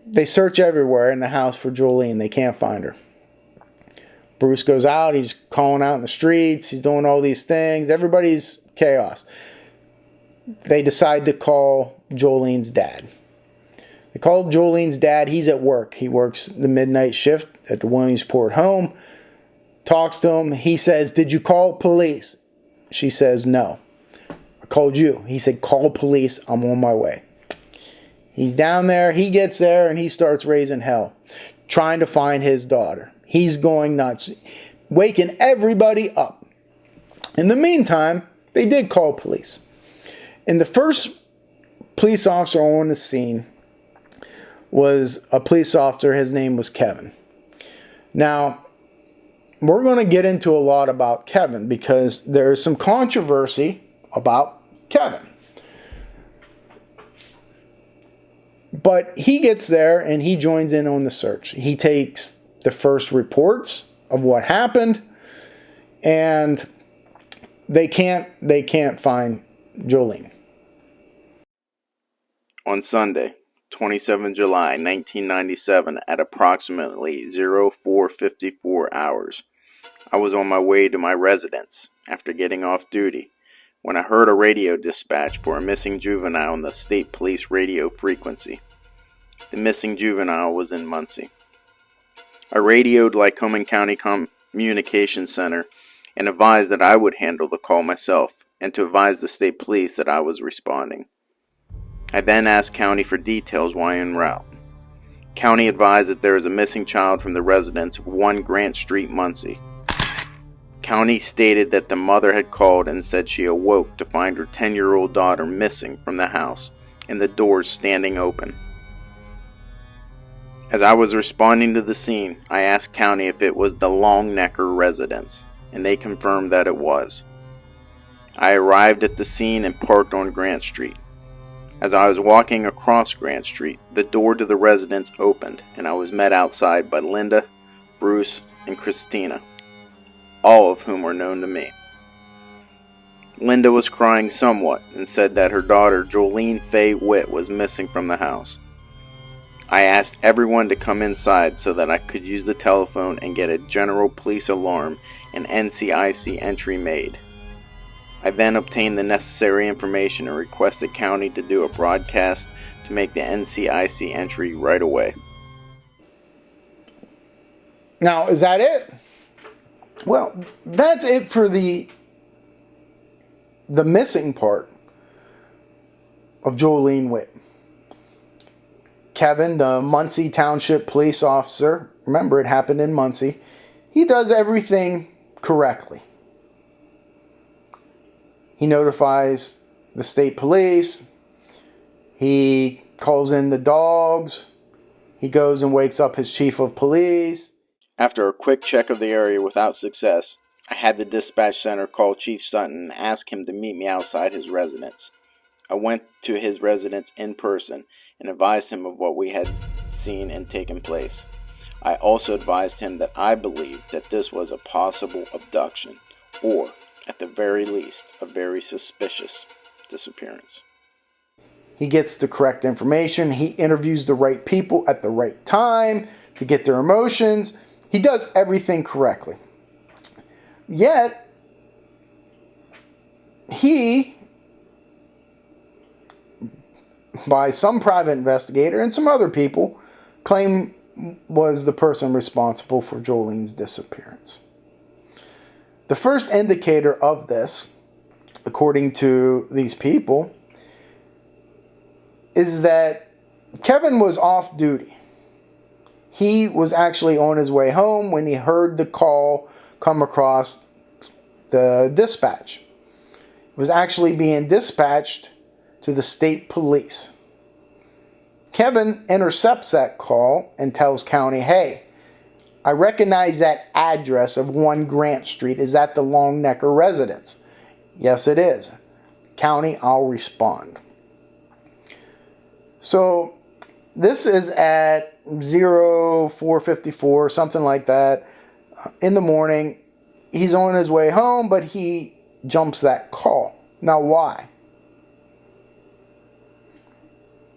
They search everywhere in the house for Joline. They can't find her. Bruce goes out. He's calling out in the streets. He's doing all these things. Everybody's chaos. They decide to call Joline's dad. They called Joline's dad. He's at work. He works the midnight shift at the Williamsport home. Talks to him. He says, did you call police? She says, no. I called you. He said, call police. I'm on my way. He's down there. He gets there and he starts raising hell, trying to find his daughter. He's going nuts, waking everybody up. In the meantime, they did call police. And the first police officer on the scene was a police officer. His name was Kevin. Now, we're going to get into a lot about Kevin because there is some controversy about Kevin. But he gets there and he joins in on the search. He takes the first reports of what happened, and they can't find Joline. On Sunday, 27 July 1997, at approximately 04:54 hours, I was on my way to my residence after getting off duty when I heard a radio dispatch for a missing juvenile on the state police radio frequency. The missing juvenile was in Muncy. I radioed Lycoming County Communication Center and advised that I would handle the call myself and to advise the state police that I was responding. I then asked County for details while en route. County advised that there is a missing child from the residence of 1 Grant Street, Muncy. County stated that the mother had called and said she awoke to find her 10-year-old daughter missing from the house and the doors standing open. As I was responding to the scene, I asked County if it was the Longnecker residence, and they confirmed that it was. I arrived at the scene and parked on Grant Street. As I was walking across Grant Street, the door to the residence opened, and I was met outside by Linda, Bruce, and Christina, all of whom were known to me. Linda was crying somewhat and said that her daughter, Joline Faye Witt, was missing from the house. I asked everyone to come inside so that I could use the telephone and get a general police alarm and NCIC entry made. I then obtained the necessary information and requested County to do a broadcast to make the NCIC entry right away. Now, is that it? Well, that's it for the missing part of Joline Witt. Kevin, the Muncy Township police officer, remember it happened in Muncy, he does everything correctly. He notifies the state police, he calls in the dogs, he goes and wakes up his chief of police. After a quick check of the area without success, I had the dispatch center call Chief Sutton and ask him to meet me outside his residence. I went to his residence in person and advised him of what we had seen and taken place. I also advised him that I believed that this was a possible abduction or At the very least, a very suspicious disappearance. He gets the correct information. He interviews the right people at the right time to get their emotions. He does everything correctly. Yet, he, by some private investigator and some other people, claim was the person responsible for Joline's disappearance. The first indicator of this, according to these people, is that Kevin was off duty. He was actually on his way home when he heard the call come across the dispatch. It was actually being dispatched to the state police. Kevin intercepts that call and tells County, hey, I recognize that address of 1 Grant Street. Is that the Longnecker residence? Yes, it is. County, I'll respond. So this is at 04:54, something like that, in the morning. He's on his way home, but he jumps that call. Now, why?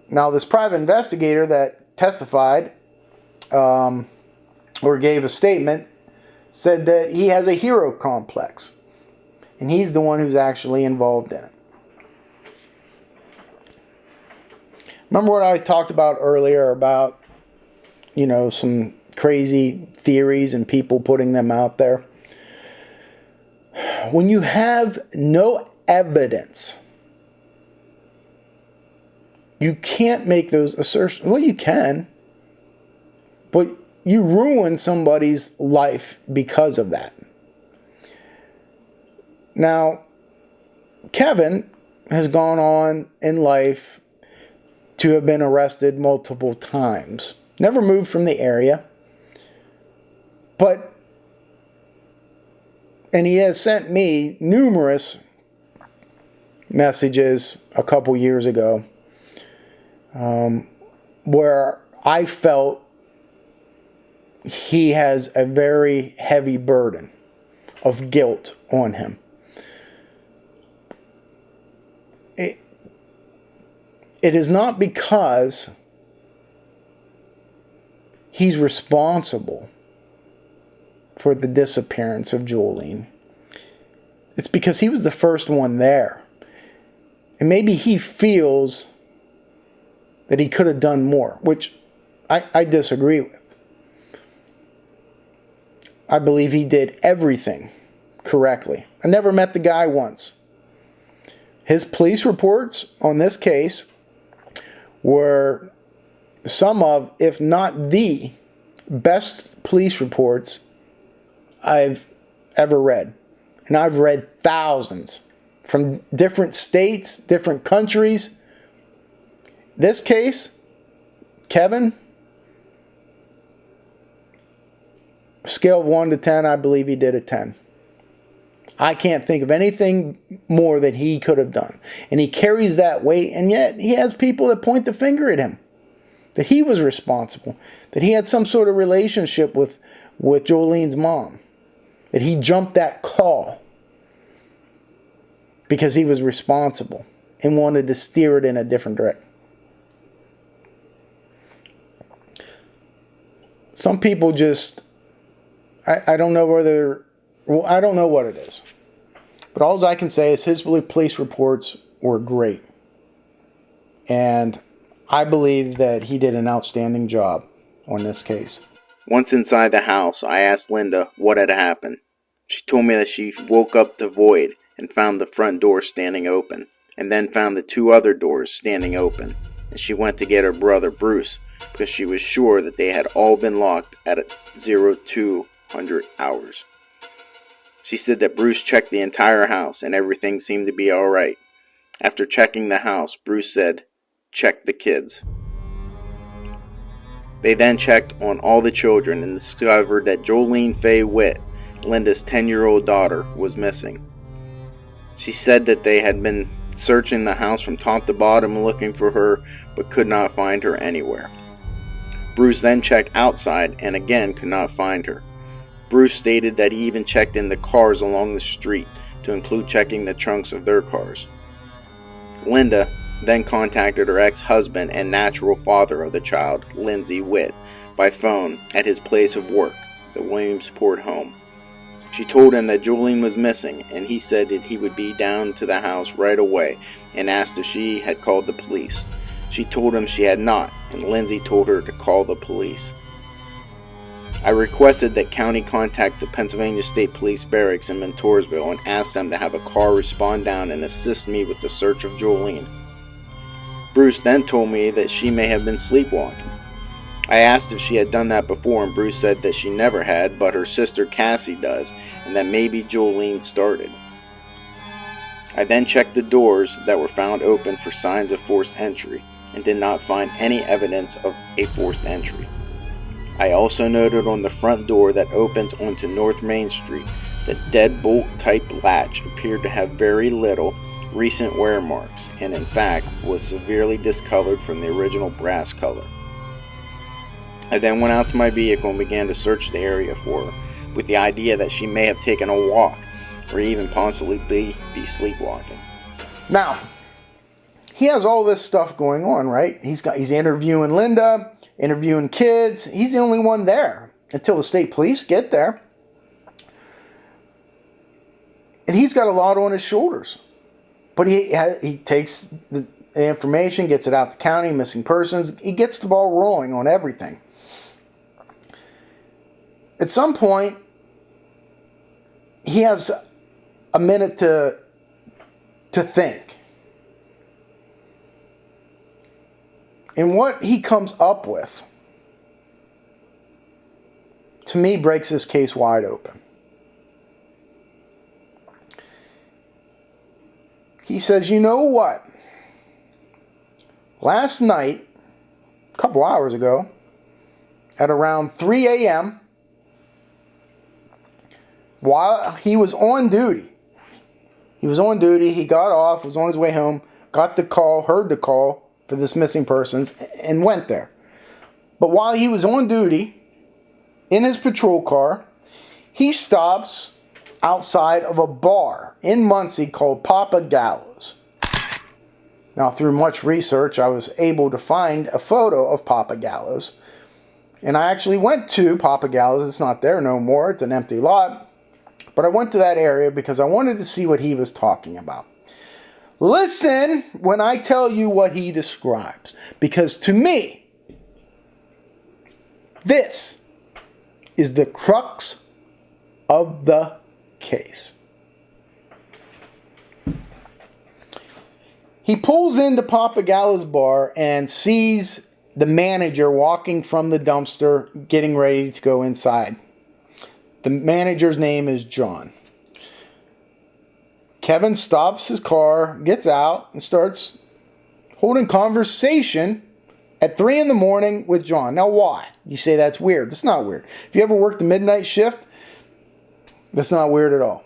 Now, this private investigator that testified or gave a statement said that he has a hero complex, and he's the one who's actually involved in it. Remember what I talked about earlier about, some crazy theories and people putting them out there? When you have no evidence, you can't make those assertions. Well, you can, but you ruin somebody's life because of that. Now, Kevin has gone on in life to have been arrested multiple times. Never moved from the area. And he has sent me numerous messages a couple years ago where I felt he has a very heavy burden of guilt on him. It is not because he's responsible for the disappearance of Joline. It's because he was the first one there. And maybe he feels that he could have done more, which I disagree with. I believe he did everything correctly. I never met the guy once. His police reports on this case were some of, if not the best police reports I've ever read. And I've read thousands from different states, different countries. This case, Kevin, scale of 1 to 10, I believe he did a 10. I can't think of anything more that he could have done. And he carries that weight, and yet he has people that point the finger at him. That he was responsible. That he had some sort of relationship with Joline's mom. That he jumped that call because he was responsible and wanted to steer it in a different direction. Some people just, I don't know whether, well, I don't know what it is. But all I can say is his police reports were great. And I believe that he did an outstanding job on this case. Once inside the house, I asked Linda what had happened. She told me that she woke up the void and found the front door standing open, and then found the 2 other doors standing open, and she went to get her brother Bruce because she was sure that they had all been locked at 0200 hours. She said that Bruce checked the entire house and everything seemed to be alright. After checking the house, Bruce said, "Check the kids." They then checked on all the children and discovered that Joline Faye Witt, Linda's 10-year-old daughter, was missing. She said that they had been searching the house from top to bottom looking for her, but could not find her anywhere. Bruce then checked outside and again could not find her. Bruce stated that he even checked in the cars along the street, to include checking the trunks of their cars. Linda then contacted her ex-husband and natural father of the child, Lindsay Witt, by phone at his place of work, the Williamsport home. She told him that Joline was missing, and he said that he would be down to the house right away and asked if she had called the police. She told him she had not, and Lindsay told her to call the police. I requested that county contact the Pennsylvania State Police Barracks in Montoursville and asked them to have a car respond down and assist me with the search of Joline. Bruce then told me that she may have been sleepwalking. I asked if she had done that before, and Bruce said that she never had, but her sister Cassie does, and that maybe Joline started. I then checked the doors that were found open for signs of forced entry, and did not find any evidence of a forced entry. I also noted on the front door that opens onto North Main Street, the deadbolt type latch appeared to have very little recent wear marks, and in fact was severely discolored from the original brass color. I then went out to my vehicle and began to search the area for her, with the idea that she may have taken a walk, or even possibly be sleepwalking. Now, he has all this stuff going on, right? He's interviewing Linda, interviewing kids. He's the only one there until the state police get there. And he's got a lot on his shoulders. But he takes the information, gets it out to county, missing persons. He gets the ball rolling on everything. At some point, he has a minute to think. And what he comes up with, to me, breaks this case wide open. He says, you know what? Last night, a couple hours ago, at around 3 a.m., while he was on duty, he got off, was on his way home, got the call, heard the call for this missing persons, and went there. But while he was on duty, in his patrol car, he stops outside of a bar in Muncy called Papa Gallows. Now, through much research, I was able to find a photo of Papa Gallows. And I actually went to Papa Gallows. It's not there no more. It's an empty lot. But I went to that area because I wanted to see what he was talking about. Listen when I tell you what he describes. Because to me, this is the crux of the case. He pulls into Papa Gallo's bar and sees the manager walking from the dumpster getting ready to go inside. The manager's name is John. Kevin stops his car, gets out, and starts holding conversation at 3 in the morning with John. Now why? You say that's weird. It's not weird. If you ever worked the midnight shift, that's not weird at all.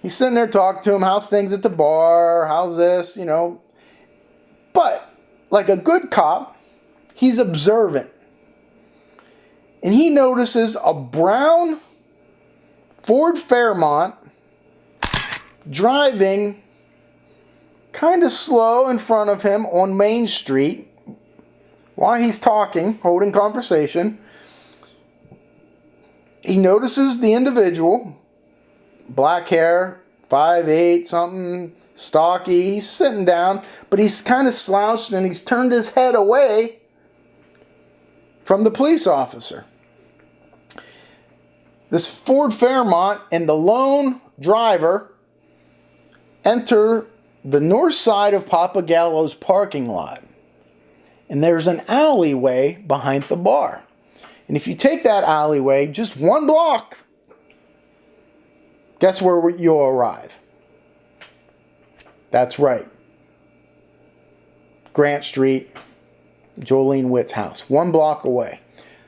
He's sitting there talking to him. How's things at the bar? How's this? But like a good cop, he's observant. And he notices a brown Ford Fairmont driving kind of slow in front of him on Main Street while he's talking, holding conversation. He notices the individual, black hair, 5'8", something, stocky. He's sitting down, but he's kind of slouched and he's turned his head away from the police officer. This Ford Fairmont and the lone driver enter the north side of Papa Gallo's parking lot. And there's an alleyway behind the bar. And if you take that alleyway just one block, guess where you'll arrive? That's right. Grant Street, Joline Witt's house, 1 block away.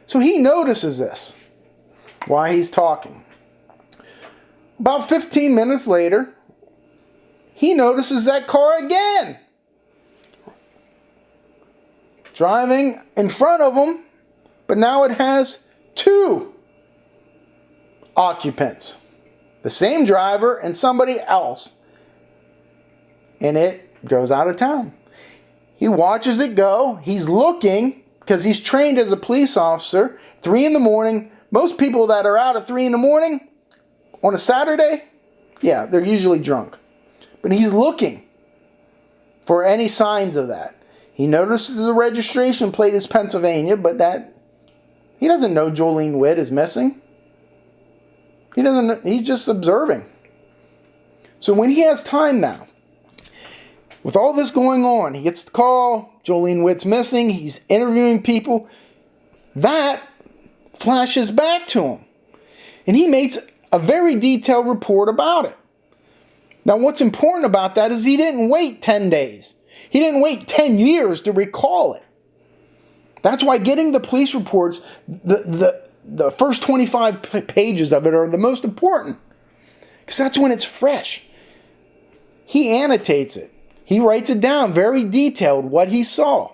So he notices this while he's talking. About 15 minutes later, he notices that car again, driving in front of him, but now it has 2 occupants. the same driver and somebody else. And it goes out of town. He watches it go. He's looking because he's trained as a police officer. 3 in the morning. Most people that are out at 3 in the morning on a Saturday, yeah, they're usually drunk. But he's looking for any signs of that. He notices the registration plate is Pennsylvania, but that he doesn't know Joline Witt is missing. He doesn't. He's just observing. So when he has time now, with all this going on, he gets the call, Joline Witt's missing, he's interviewing people. That flashes back to him. And he makes a very detailed report about it. Now what's important about that is he didn't wait 10 days. He didn't wait 10 years to recall it. That's why getting the police reports, the first 25 pages of it are the most important. Because that's when it's fresh. He annotates it. He writes it down, very detailed, what he saw.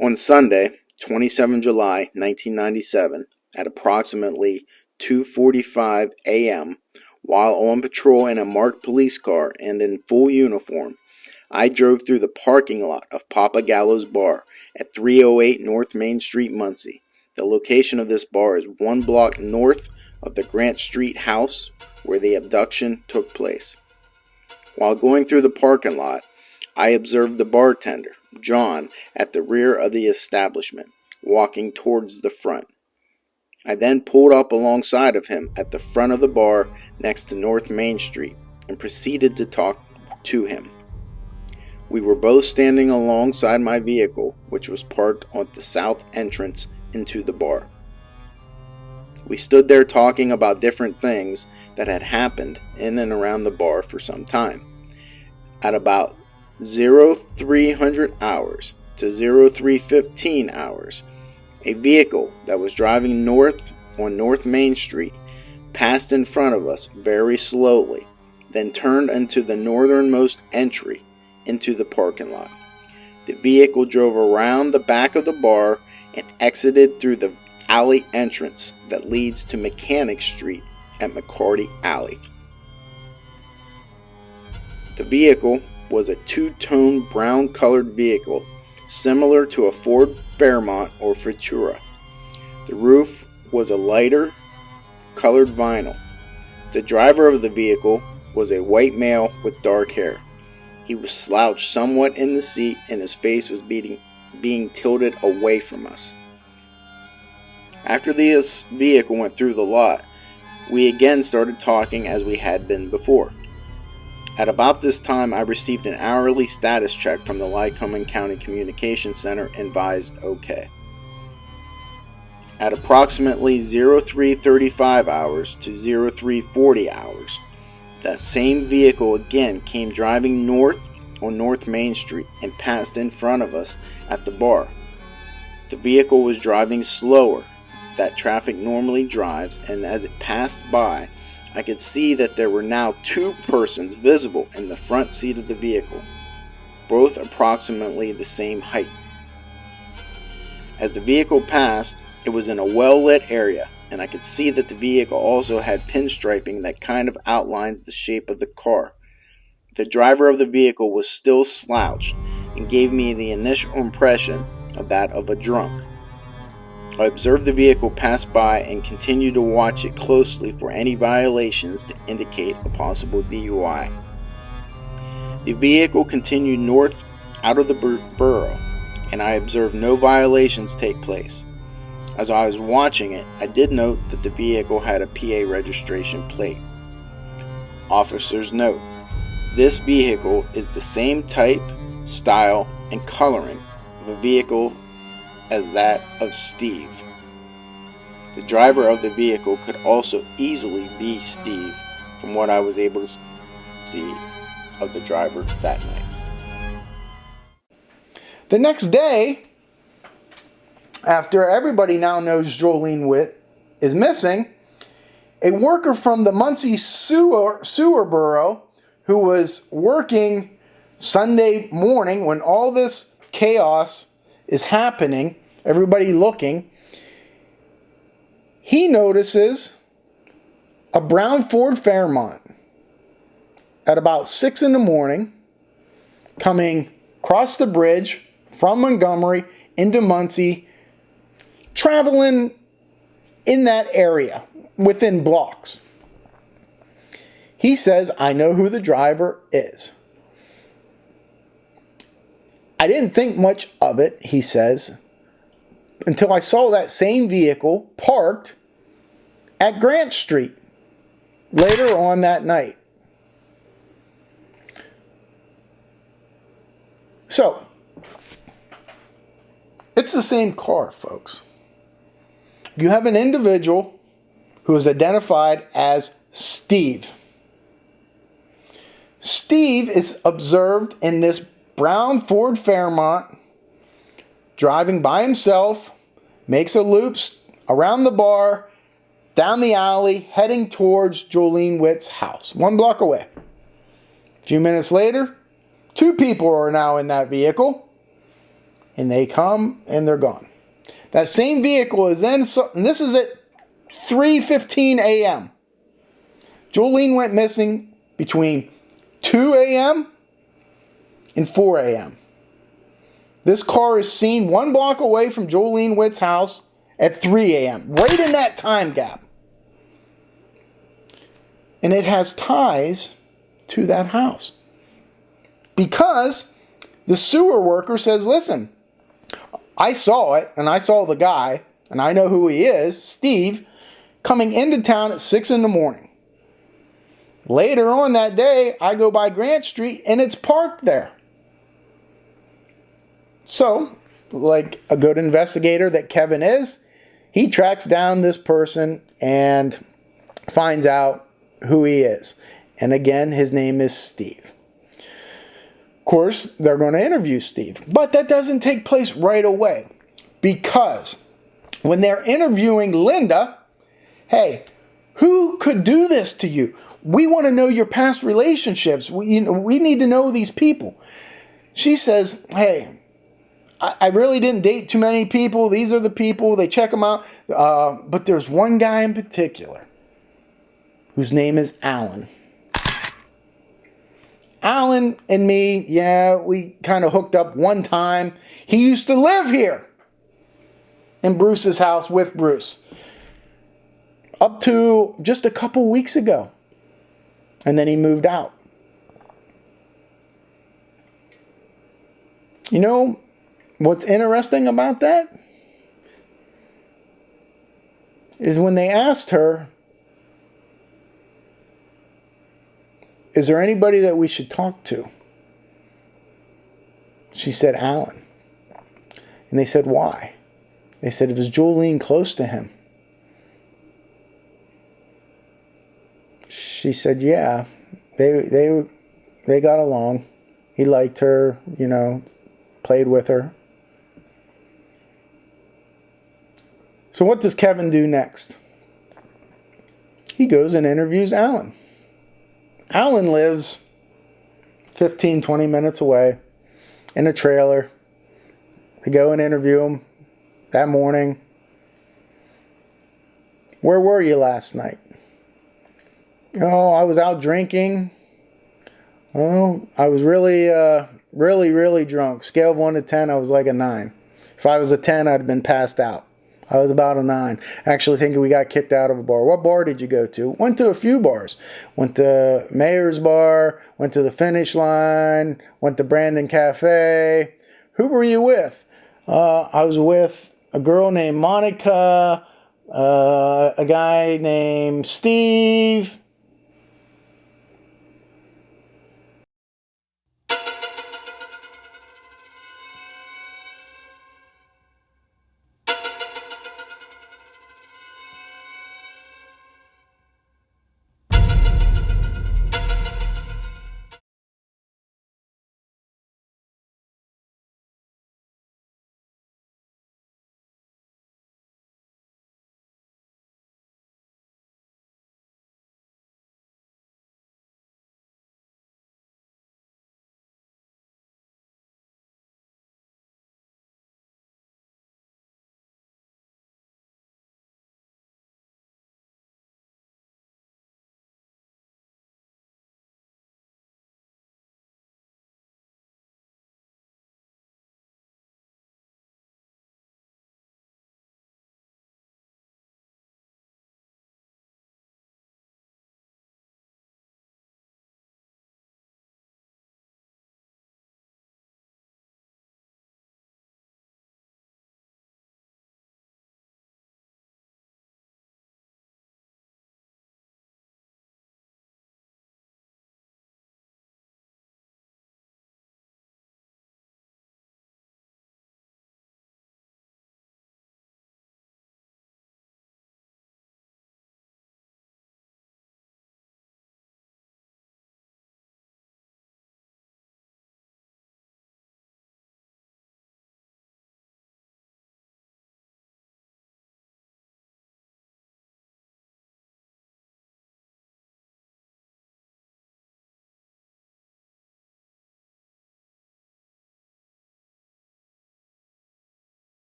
On Sunday, 27 July 1997, at approximately 2:45 a.m., while on patrol in a marked police car and in full uniform, I drove through the parking lot of Papa Gallo's Bar at 308 North Main Street, Muncy. The location of this bar is 1 block north of the Grant Street house where the abduction took place. While going through the parking lot, I observed the bartender, John, at the rear of the establishment, walking towards the front. I then pulled up alongside of him at the front of the bar next to North Main Street and proceeded to talk to him. We were both standing alongside my vehicle, which was parked on the south entrance into the bar. We stood there talking about different things that had happened in and around the bar for some time. At about 0300 hours to 0315 hours, a vehicle that was driving north on North Main Street passed in front of us very slowly, then turned into the northernmost entry into the parking lot. The vehicle drove around the back of the bar and exited through the alley entrance that leads to Mechanic Street at McCarty Alley. The vehicle was a two-tone brown-colored vehicle similar to a Ford Fairmont or Futura. The roof was a lighter colored vinyl. The driver of the vehicle was a white male with dark hair. He was slouched somewhat in the seat and his face was being tilted away from us. After this vehicle went through the lot, we again started talking as we had been before. At about this time, I received an hourly status check from the Lycoming County Communications Center and advised OK. At approximately 0335 hours to 0340 hours, that same vehicle again came driving north on North Main Street and passed in front of us at the bar. The vehicle was driving slower than traffic normally drives, and as it passed by, I could see that there were now 2 persons visible in the front seat of the vehicle, both approximately the same height. As the vehicle passed, it was in a well-lit area, and I could see that the vehicle also had pinstriping that kind of outlines the shape of the car. The driver of the vehicle was still slouched and gave me the initial impression of that of a drunk. I observed the vehicle pass by and continued to watch it closely for any violations to indicate a possible DUI. The vehicle continued north out of the borough, and I observed no violations take place. As I was watching it, I did note that the vehicle had a PA registration plate. Officer's note: this vehicle is the same type, style, and coloring of a vehicle as that of Steve. The driver of the vehicle could also easily be Steve from what I was able to see of the driver that night. The next day, after everybody now knows Joline Witt is missing, a worker from the Muncy sewer borough who was working Sunday morning when all this chaos is happening, everybody looking, he notices a brown Ford Fairmont at about 6 in the morning, coming across the bridge from Montgomery into Muncy, traveling in that area within blocks. He says, I know who the driver is. I didn't think much of it, he says, until I saw that same vehicle parked at Grant Street later on that night. So, it's the same car, folks. You have an individual who is identified as Steve. Steve is observed in this brown Ford Fairmont, driving by himself, makes a loop around the bar, down the alley, heading towards Joline Witt's house, 1 block away. A few minutes later, 2 people are now in that vehicle, and they come and they're gone. That same vehicle is then, and this is at 3:15 a.m. Joline went missing between 2 a.m. and 4 a.m. This car is seen 1 block away from Joline Witt's house at 3 a.m., right in that time gap. And it has ties to that house. Because the sewer worker says, listen, I saw it, and I saw the guy, and I know who he is, Steve, coming into town at 6 in the morning. Later on that day, I go by Grant Street, and it's parked there. So, like a good investigator that Kevin is, he tracks down this person and finds out who he is. And again, his name is Steve. Of course, they're going to interview Steve. But that doesn't take place right away. Because when they're interviewing Linda, hey, who could do this to you? We want to know your past relationships. We need to know these people. She says, hey, I really didn't date too many people. These are the people. They check them out. But there's one guy in particular whose name is Alan. Alan and me, yeah, we kind of hooked up one time. He used to live here in Bruce's house with Bruce up to just a couple weeks ago. And then he moved out. You know what's interesting about that? Is when they asked her, is there anybody that we should talk to? She said, Alan. And they said, why? They said, it was Joline close to him? She said, yeah, they got along. He liked her, played with her. So what does Kevin do next? He goes and interviews Alan. Alan lives 15, 20 minutes away in a trailer. They go and interview him that morning. Where were you last night? Oh, I was out drinking. Oh, I was really, really drunk. Scale of 1 to 10, I was like a 9. If I was a 10, I'd have been passed out. I was about a 9. Actually thinking we got kicked out of a bar. What bar did you go to? Went to a few bars. Went to Mayor's Bar. Went to the Finish Line. Went to Brandon Cafe. Who were you with? I was with a girl named Monica. A guy named Steve.